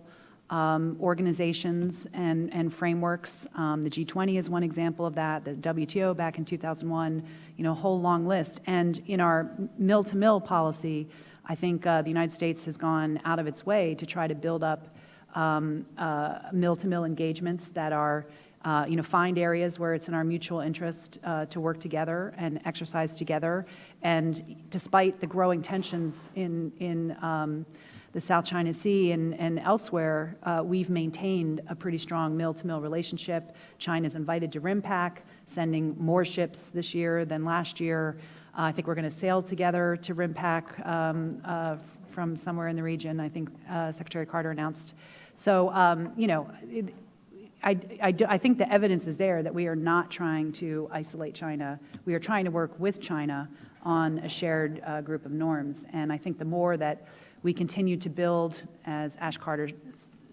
organizations and frameworks. The G20 is one example of that, the WTO back in 2001, a whole long list. And in our mill-to-mill policy, I think the United States has gone out of its way to try to build up mill-to-mill engagements that are find areas where it's in our mutual interest to work together and exercise together. And despite the growing tensions in the South China Sea and elsewhere, we've maintained a pretty strong mill-to-mill relationship. China's invited to RIMPAC, sending more ships this year than last year. I think we're going to sail together to RIMPAC from somewhere in the region. I think Secretary Carter announced. So, I think the evidence is there that we are not trying to isolate China. We are trying to work with China on a shared group of norms. And I think the more that we continue to build, as Ash Carter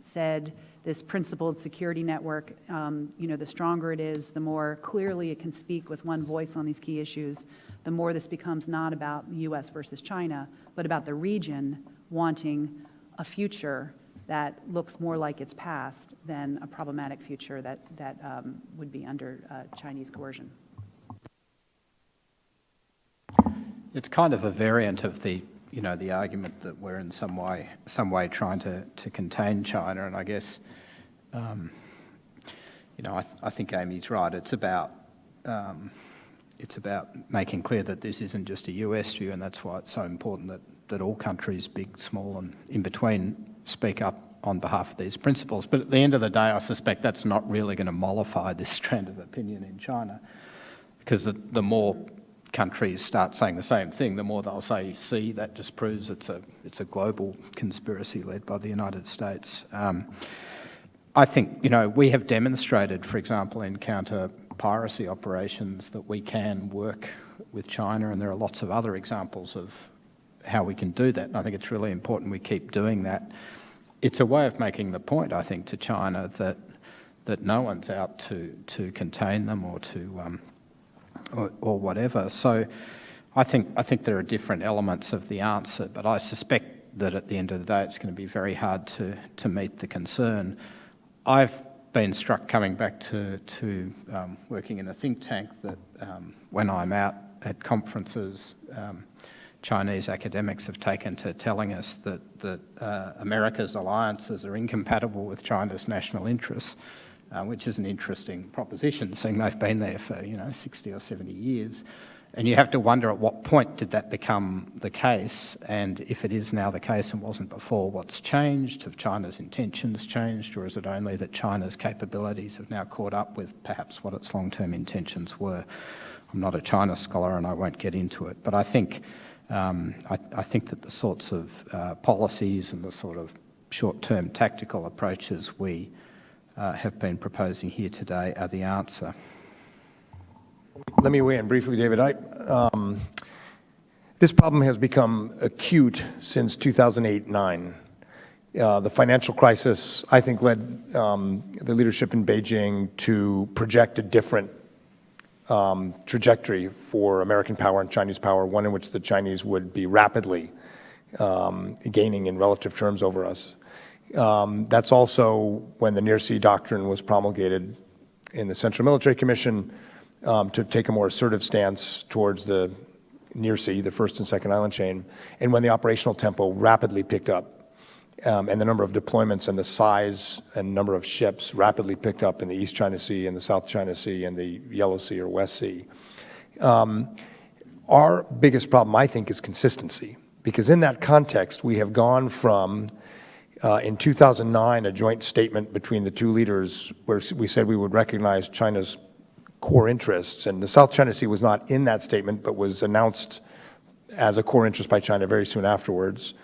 said, this principled security network, the stronger it is, the more clearly it can speak with one voice on these key issues, the more this becomes not about the U.S. versus China, but about the region wanting a future that looks more like its past than a problematic future that would be under Chinese coercion. It's kind of a variant of the argument that we're in some way trying to contain China, and I guess, I think Amy's right. It's about making clear that this isn't just a US view, and that's why it's so important that all countries, big, small, and in between, speak up on behalf of these principles. But at the end of the day, I suspect that's not really going to mollify this strand of opinion in China, because the more countries start saying the same thing, the more they'll say, see, that just proves it's a global conspiracy led by the United States. I think, we have demonstrated, for example, in counter-piracy operations that we can work with China, and there are lots of other examples of how we can do that, and I think it's really important we keep doing that. It's a way of making the point, I think, to China that no one's out to contain them or to or whatever. So I think there are different elements of the answer, but I suspect that at the end of the day it's going to be very hard to meet the concern. I've been struck coming back to working in a think tank that when I'm out at conferences, Chinese academics have taken to telling us that America's alliances are incompatible with China's national interests, which is an interesting proposition, seeing they've been there for 60 or 70 years. And you have to wonder at what point did that become the case, and if it is now the case and wasn't before, what's changed? Have China's intentions changed, or is it only that China's capabilities have now caught up with perhaps what its long-term intentions were? I'm not a China scholar and I won't get into it, but I think that the sorts of policies and the sort of short-term tactical approaches we have been proposing here today are the answer. Let me weigh in briefly, David. This problem has become acute since 2008-9. The financial crisis, I think, led the leadership in Beijing to project a different trajectory for American power and Chinese power, one in which the Chinese would be rapidly gaining in relative terms over us. That's also when the Near Sea Doctrine was promulgated in the Central Military Commission to take a more assertive stance towards the Near Sea, the first and second island chain, and when the operational tempo rapidly picked up, and the number of deployments and the size and number of ships rapidly picked up in the East China Sea and the South China Sea and the Yellow Sea or West Sea. Our biggest problem, I think, is consistency, because in that context, we have gone from, in 2009, a joint statement between the two leaders where we said we would recognize China's core interests, and the South China Sea was not in that statement, but was announced as a core interest by China very soon afterwards.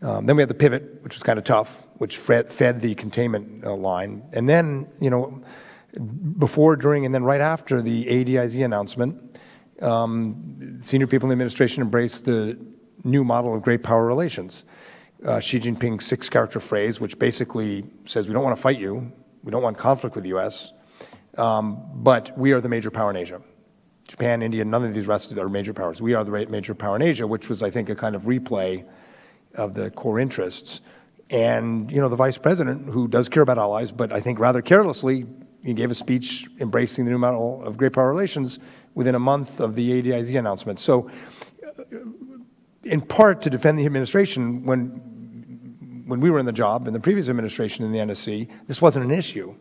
Then we had the pivot, which was kind of tough, which fed the containment line. And then, before, during, and then right after the ADIZ announcement, senior people in the administration embraced the new model of great power relations. Xi Jinping's 6-character phrase, which basically says, we don't want to fight you, we don't want conflict with the U.S., but we are the major power in Asia. Japan, India, none of these rest are major powers. We are the major power in Asia, which was, I think, a kind of replay of the core interests. And, the vice president, who does care about allies, but I think rather carelessly, he gave a speech embracing the new model of great power relations within a month of the ADIZ announcement. So, in part to defend the administration, when we were in the job, in the previous administration in the NSC, this wasn't an issue.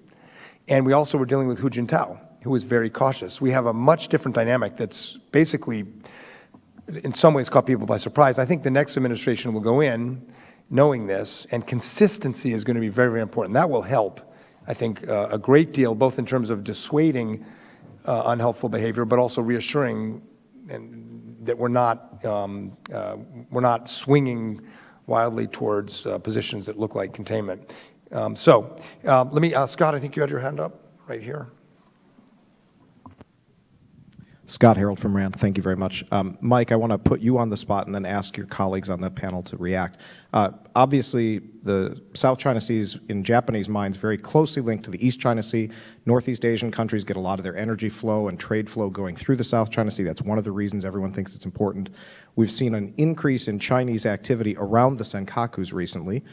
And we also were dealing with Hu Jintao, who was very cautious. We have a much different dynamic that's basically, in some ways, caught people by surprise. I think the next administration will go in knowing this, and consistency is going to be very, very important. That will help, I think, a great deal, both in terms of dissuading unhelpful behavior, but also reassuring that we're not swinging wildly towards positions that look like containment. Let me, Scott, I think you had your hand up right here. Scott Harold from RAND, thank you very much. Mike, I want to put you on the spot and then ask your colleagues on the panel to react. Obviously, the South China Sea is, in Japanese minds, very closely linked to the East China Sea. Northeast Asian countries get a lot of their energy flow and trade flow going through the South China Sea. That's one of the reasons everyone thinks it's important. We've seen an increase in Chinese activity around the Senkakus recently.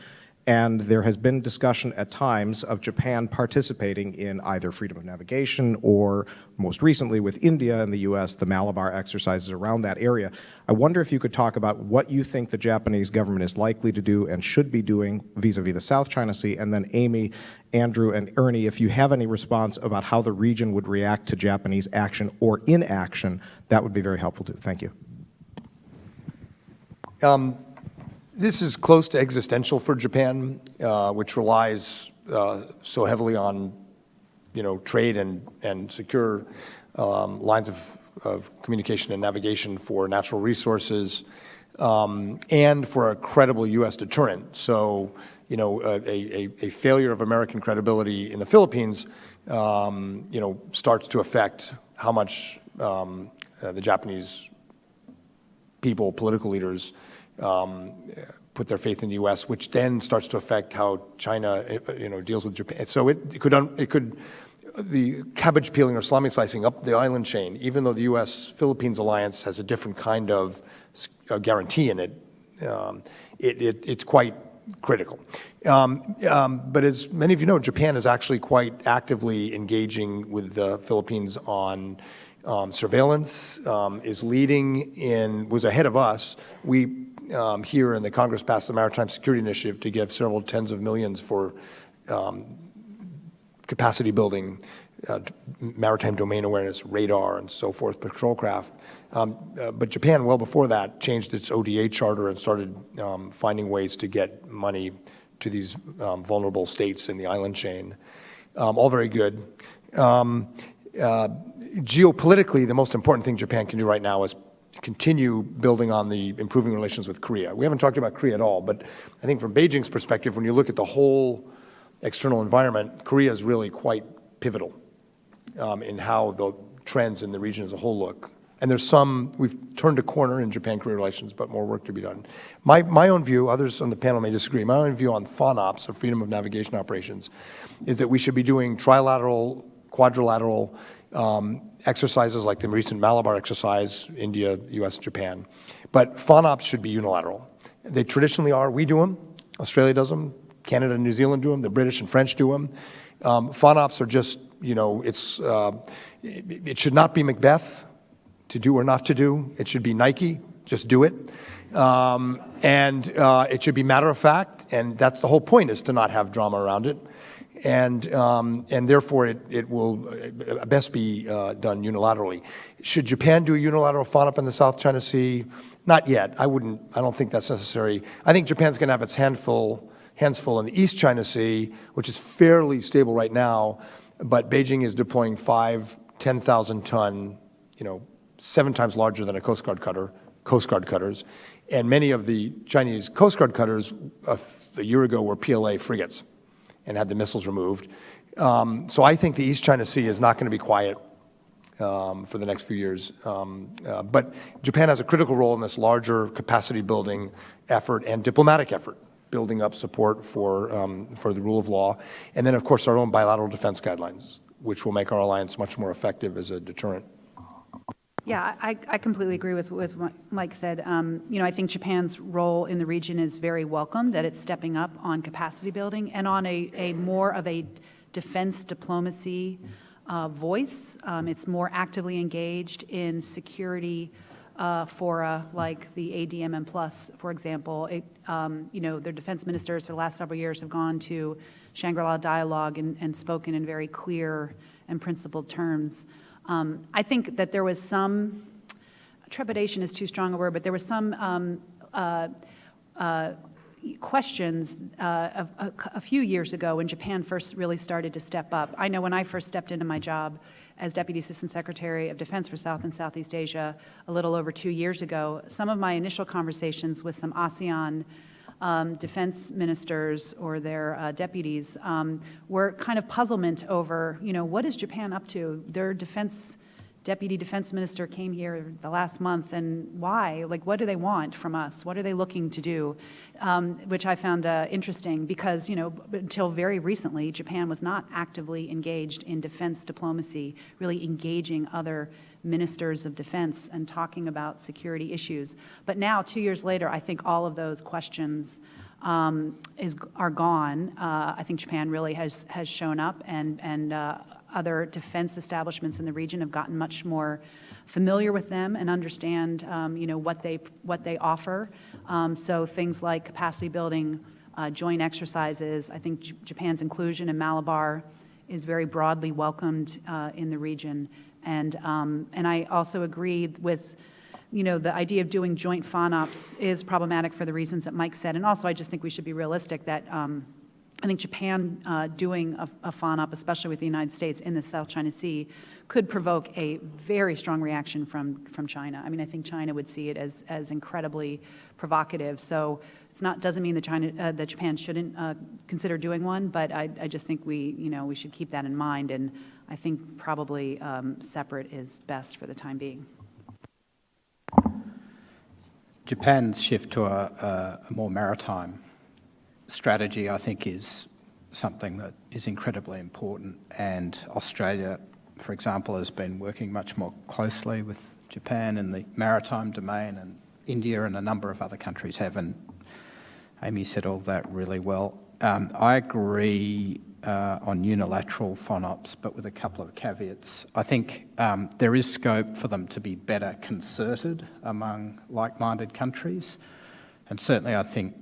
And there has been discussion at times of Japan participating in either freedom of navigation or, most recently with India and the U.S., the Malabar exercises around that area. I wonder if you could talk about what you think the Japanese government is likely to do and should be doing vis-a-vis the South China Sea, and then Amy, Andrew, and Ernie, if you have any response about how the region would react to Japanese action or inaction, that would be very helpful too. Thank you. This is close to existential for Japan, which relies so heavily on, trade and secure lines of communication and navigation for natural resources, and for a credible U.S. deterrent. So, a failure of American credibility in the Philippines, starts to affect how much the Japanese people, political leaders, put their faith in the U.S., which then starts to affect how China, deals with Japan. So it could the cabbage peeling or salami slicing up the island chain, even though the U.S.-Philippines alliance has a different kind of guarantee in it, it's quite critical. But as many of you know, Japan is actually quite actively engaging with the Philippines on surveillance, is leading was ahead of us. We here in the Congress passed the Maritime Security Initiative to give several tens of millions for capacity building, maritime domain awareness, radar, and so forth, patrol craft. But Japan, well before that, changed its ODA charter and started finding ways to get money to these vulnerable states in the island chain. All very good. Geopolitically, the most important thing Japan can do right now is continue building on the improving relations with Korea. We haven't talked about Korea at all, but I think from Beijing's perspective, when you look at the whole external environment, Korea is really quite pivotal in how the trends in the region as a whole look. And we've turned a corner in Japan-Korea relations, but more work to be done. My own view, others on the panel may disagree, my own view on FONOPS, or Freedom of Navigation Operations, is that we should be doing trilateral, quadrilateral exercises like the recent Malabar exercise, India, US, Japan. But FONOPS should be unilateral. They traditionally are. We do them. Australia does them. Canada and New Zealand do them, the British and French do them. FONOPs are just, it should not be Macbeth to do or not to do. It should be Nike, just do it. And it should be matter of fact, and that's the whole point, is to not have drama around it. And therefore, it will best be done unilaterally. Should Japan do a unilateral FONOP in the South China Sea? Not yet. I don't think that's necessary. I think Japan's going to have its hands full in the East China Sea, which is fairly stable right now, but Beijing is deploying 5 10,000-ton, 7 times larger than a Coast Guard cutters, and many of the Chinese Coast Guard cutters a year ago were PLA frigates and had the missiles removed. So I think the East China Sea is not going to be quiet for the next few years. But Japan has a critical role in this larger capacity building effort and diplomatic effort, building up support for the rule of law. And then, of course, our own bilateral defense guidelines, which will make our alliance much more effective as a deterrent. Yeah, I completely agree with what Mike said. I think Japan's role in the region is very welcome, that it's stepping up on capacity building and on a more of a defense diplomacy voice. It's more actively engaged in security fora like the ADMM Plus, for example. Their defense ministers for the last several years have gone to Shangri-La Dialogue and spoken in very clear and principled terms. I think that there was some, trepidation is too strong a word, but there was some questions a few years ago when Japan first really started to step up. I know when I first stepped into my job as Deputy Assistant Secretary of Defense for South and Southeast Asia a little over 2 years ago, some of my initial conversations with some ASEAN defense ministers or their deputies were kind of puzzlement over, what is Japan up to? Their deputy defense minister came here the last month, and why? Like, what do they want from us? What are they looking to do? Which I found interesting because, until very recently, Japan was not actively engaged in defense diplomacy, really engaging other ministers of defense and talking about security issues. But now, 2 years later, I think all of those questions are gone. I think Japan really has shown up, and other defense establishments in the region have gotten much more familiar with them and understand, what they offer. So things like capacity building, joint exercises. I think Japan's inclusion in Malabar is very broadly welcomed in the region. And I also agreed with, the idea of doing joint FONOPs is problematic for the reasons that Mike said. And also, I just think we should be realistic that I think Japan doing a FONOP, especially with the United States in the South China Sea, could provoke a very strong reaction from China. I mean, I think China would see it as incredibly provocative. So doesn't mean that Japan shouldn't consider doing one, but I just think we should keep that in mind. And I think probably separate is best for the time being. Japan's shift to a more maritime strategy, I think, is something that is incredibly important. And Australia, for example, has been working much more closely with Japan in the maritime domain, and India and a number of other countries have. And Amy said all that really well. I agree on unilateral FONOPs, but with a couple of caveats. I think there is scope for them to be better concerted among like-minded countries. And certainly I think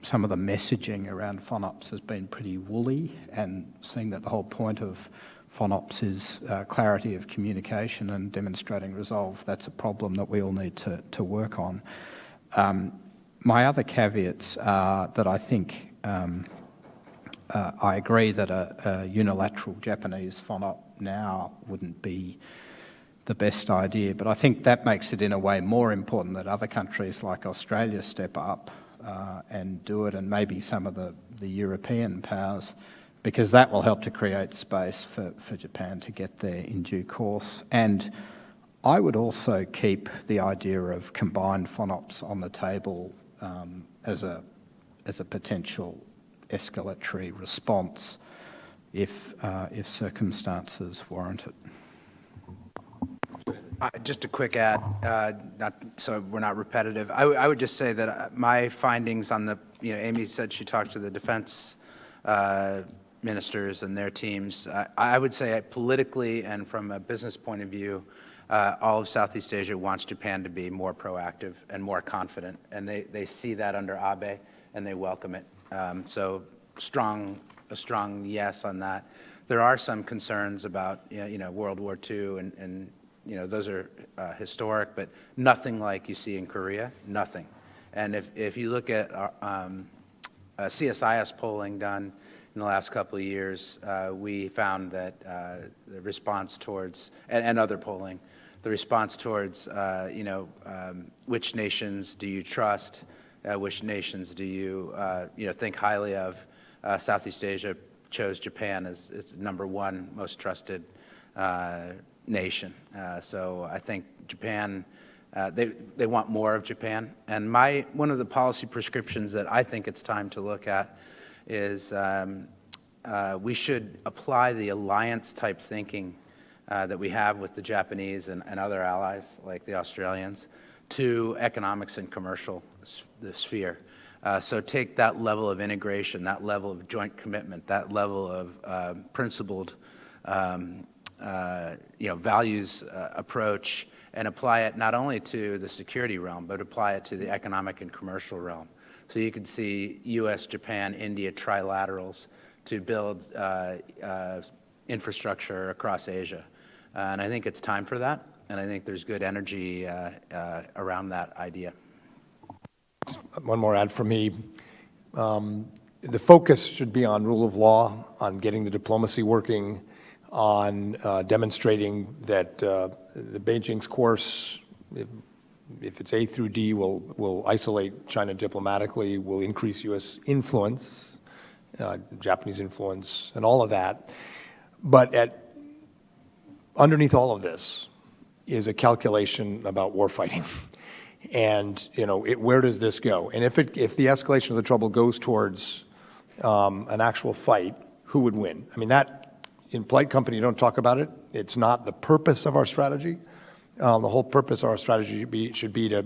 some of the messaging around FONOPs has been pretty woolly, and seeing that the whole point of FONOPs is clarity of communication and demonstrating resolve, that's a problem that we all need to work on. My other caveats are that I think I agree that a unilateral Japanese FONOP now wouldn't be the best idea, but I think that makes it in a way more important that other countries like Australia step up and do it, and maybe some of the European powers, because that will help to create space for Japan to get there in due course. And I would also keep the idea of combined FONOPs on the table as a potential escalatory response if circumstances warrant it. Just a quick add, so we're not repetitive. I would just say that my findings on Amy said she talked to the defense ministers and their teams. I would say politically and from a business point of view, all of Southeast Asia wants Japan to be more proactive and more confident, and they see that under Abe, and they welcome it. So a strong yes on that. There are some concerns about World War II, and those are historic, but nothing like you see in Korea, nothing. And if you look at CSIS polling done in the last couple of years, we found that the response towards, and other polling, the response towards, which nations do you trust, which nations do you, think highly of, Southeast Asia chose Japan as its #1 most trusted nation. So I think Japan, they want more of Japan. And one of the policy prescriptions that I think it's time to look at is we should apply the alliance-type thinking that we have with the Japanese and other allies, like the Australians, to economics and commercial sphere. So take that level of integration, that level of joint commitment, that level of principled values approach, and apply it not only to the security realm, but apply it to the economic and commercial realm. So you could see U.S., Japan, India trilaterals to build infrastructure across Asia. And I think it's time for that, and I think there's good energy around that idea. Just one more add from me. The focus should be on rule of law, on getting the diplomacy working, on demonstrating that the Beijing's course, if it's A through D, will isolate China diplomatically, will increase U.S. influence, Japanese influence, and all of that. But underneath all of this is a calculation about warfighting. And, where does this go? And if the escalation of the trouble goes towards an actual fight, who would win? I mean, that, in polite company, you don't talk about it. It's not the purpose of our strategy. The whole purpose of our strategy should be to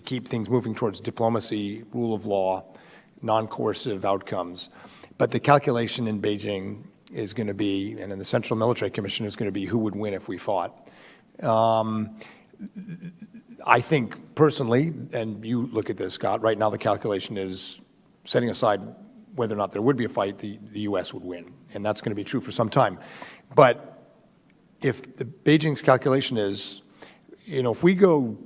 keep things moving towards diplomacy, rule of law, non-coercive outcomes. But the calculation in Beijing is going to be, and in the Central Military Commission is going to be, who would win if we fought. I think personally, and you look at this, Scott, right now the calculation is, setting aside whether or not there would be a fight, the U.S. would win. And that's going to be true for some time. But if the Beijing's calculation is, if we go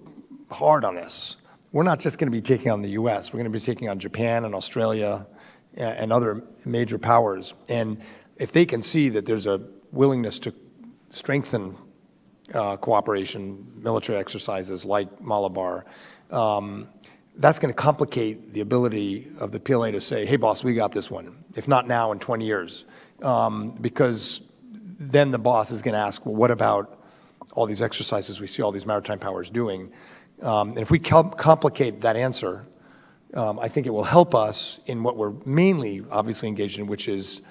hard on this, we're not just going to be taking on the U.S., we're going to be taking on Japan and Australia and other major powers. And if they can see that there's a willingness to strengthen cooperation, military exercises like Malabar, that's going to complicate the ability of the PLA to say, hey, boss, we got this one, if not now, in 20 years. Because then the boss is going to ask, well, what about all these exercises we see all these maritime powers doing? And if we complicate that answer, I think it will help us in what we're mainly obviously engaged in, which is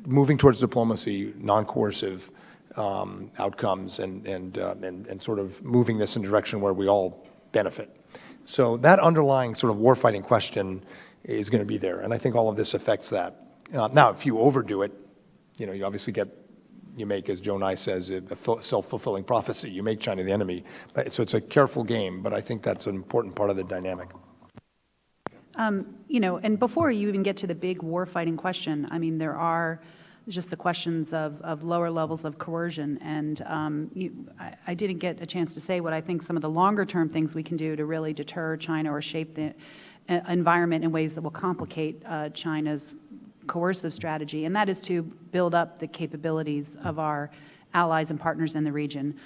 moving towards diplomacy, non-coercive outcomes, and sort of moving this in a direction where we all benefit. So that underlying sort of warfighting question is going to be there, and I think all of this affects that. Now, if you overdo it, you obviously you make, as Joe Nye says, a self-fulfilling prophecy. You make China the enemy. So it's a careful game, but I think that's an important part of the dynamic. And before you even get to the big warfighting question, I mean, there are just the questions of lower levels of coercion. And I didn't get a chance to say what I think some of the longer-term things we can do to really deter China or shape the environment in ways that will complicate China's coercive strategy, and that is to build up the capabilities of our allies and partners in the region,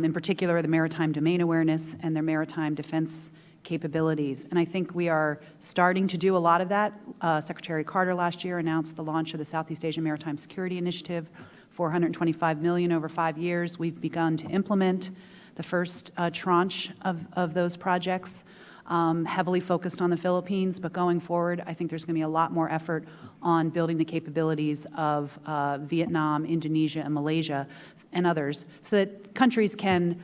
in particular the maritime domain awareness and their maritime defense capabilities. And I think we are starting to do a lot of that. Secretary Carter last year announced the launch of the Southeast Asian Maritime Security Initiative, $425 million over 5 years. We've begun to implement the first tranche of those projects, heavily focused on the Philippines, but going forward, I think there's going to be a lot more effort on building the capabilities of Vietnam, Indonesia, and Malaysia, and others, so that countries can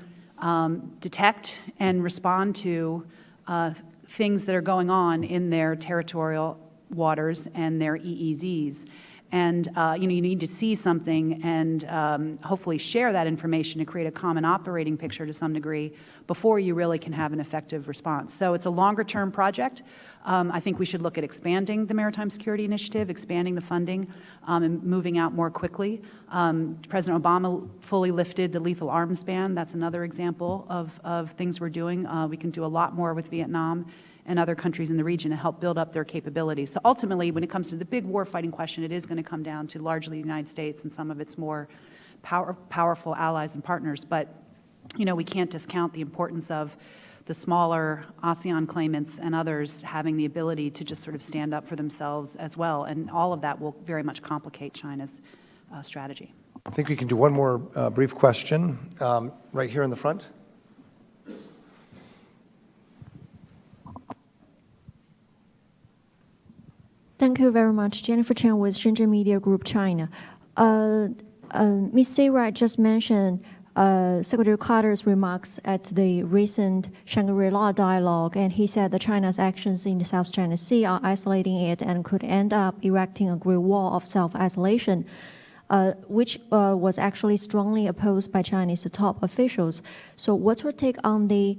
detect and respond to things that are going on in their territorial waters and their EEZs. And you need to see something and hopefully share that information to create a common operating picture to some degree before you really can have an effective response. So it's a longer-term project. I think we should look at expanding the Maritime Security Initiative, expanding the funding, and moving out more quickly. President Obama fully lifted the lethal arms ban. That's another example of things we're doing. We can do a lot more with Vietnam and other countries in the region to help build up their capabilities. So ultimately, when it comes to the big warfighting question, it is going to come down to largely the United States and some of its more powerful allies and partners. But, we can't discount the importance of the smaller ASEAN claimants and others having the ability to just sort of stand up for themselves as well. And all of that will very much complicate China's strategy. I think we can do one more brief question right here in the front. Thank you very much. Jennifer Chen with Shenzhen Media Group, China. Ms. Searight just mentioned Secretary Carter's remarks at the recent Shangri-La dialogue, and he said that China's actions in the South China Sea are isolating it and could end up erecting a great wall of self-isolation, which was actually strongly opposed by Chinese top officials. So what's your take on the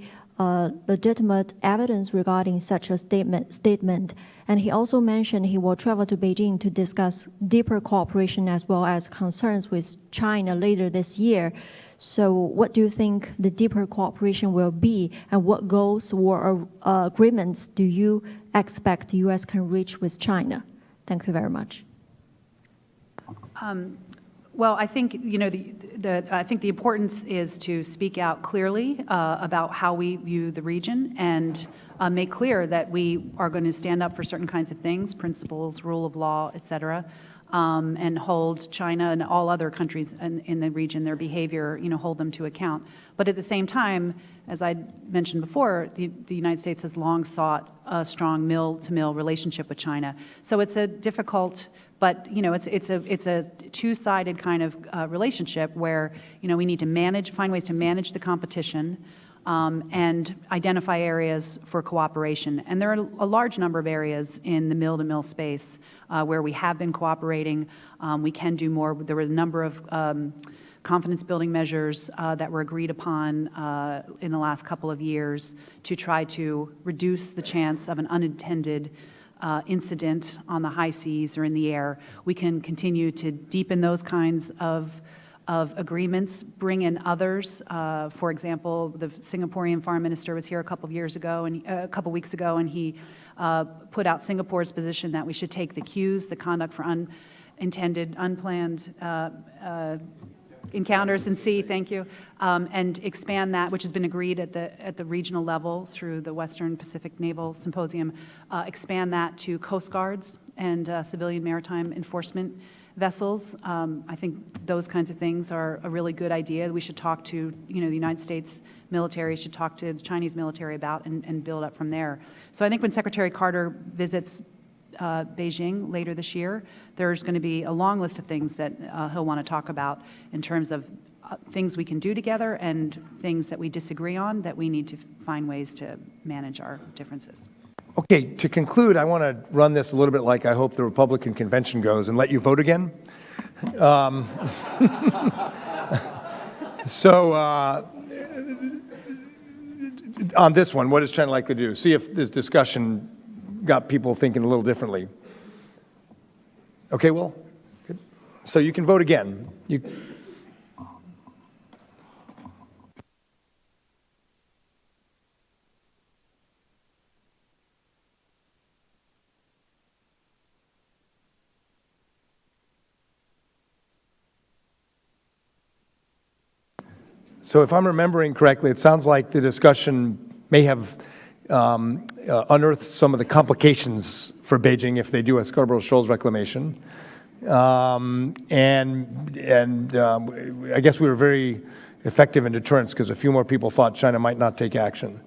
legitimate evidence regarding such a statement? And he also mentioned he will travel to Beijing to discuss deeper cooperation as well as concerns with China later this year. So what do you think the deeper cooperation will be, and what goals or agreements do you expect the U.S. can reach with China? Thank you very much. Well, I think I think the importance is to speak out clearly about how we view the region and make clear that we are going to stand up for certain kinds of things, principles, rule of law, et cetera, and hold China and all other countries in the region, their behavior, hold them to account. But at the same time, as I mentioned before, the United States has long sought a strong mill-to-mill relationship with China. So it's a difficult, but it's a two-sided kind of relationship where we need to find ways to manage the competition and identify areas for cooperation. And there are a large number of areas in the mill-to-mill space where we have been cooperating. We can do more. There were a number of confidence-building measures that were agreed upon in the last couple of years to try to reduce the chance of an unintended incident on the high seas or in the air. We can continue to deepen those kinds of agreements, bring in others. For example, the Singaporean foreign minister was here a couple weeks ago, and he put out Singapore's position that we should take the cues, the conduct for unintended, unplanned encounters in sea, thank you, and expand that, which has been agreed at the regional level through the Western Pacific Naval Symposium, expand that to coast guards and civilian maritime enforcement vessels. I think those kinds of things are a really good idea. We should talk to, the United States military should talk to the Chinese military about and build up from there. So I think when Secretary Carter visits Beijing later this year, there's going to be a long list of things that he'll want to talk about in terms of things we can do together and things that we disagree on that we need to find ways to manage our differences. Okay, to conclude, I want to run this a little bit like I hope the Republican convention goes and let you vote again. So on this one, what is China likely to do? See if this discussion got people thinking a little differently. Okay, Will? Good. So you can vote again. So if I'm remembering correctly, it sounds like the discussion may have unearthed some of the complications for Beijing if they do a Scarborough Shoals reclamation. I guess we were very effective in deterrence because a few more people thought China might not take action.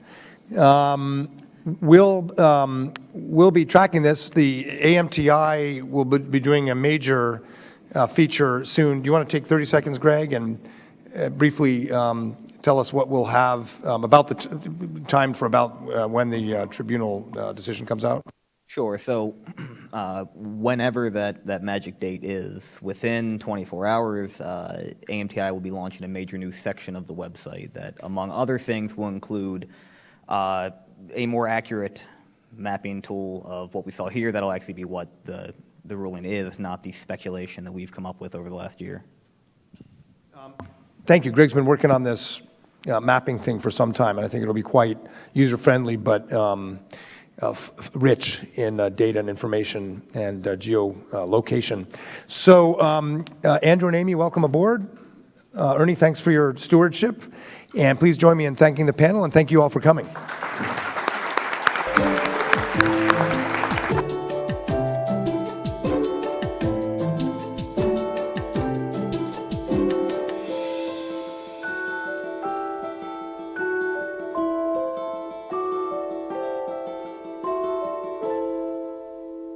We'll be tracking this. The AMTI will be doing a major feature soon. Do you want to take 30 seconds, Greg, and briefly tell us what we'll have about the time for about when the tribunal decision comes out? Sure. So whenever that magic date is, within 24 hours, AMTI will be launching a major new section of the website that, among other things, will include a more accurate mapping tool of what we saw here. That'll actually be what the ruling is, not the speculation that we've come up with over the last year. Thank you. Greg's been working on this mapping thing for some time, and I think it'll be quite user-friendly, but rich in data and information and geolocation. So Andrew and Amy, welcome aboard. Ernie, thanks for your stewardship. And please join me in thanking the panel, and thank you all for coming.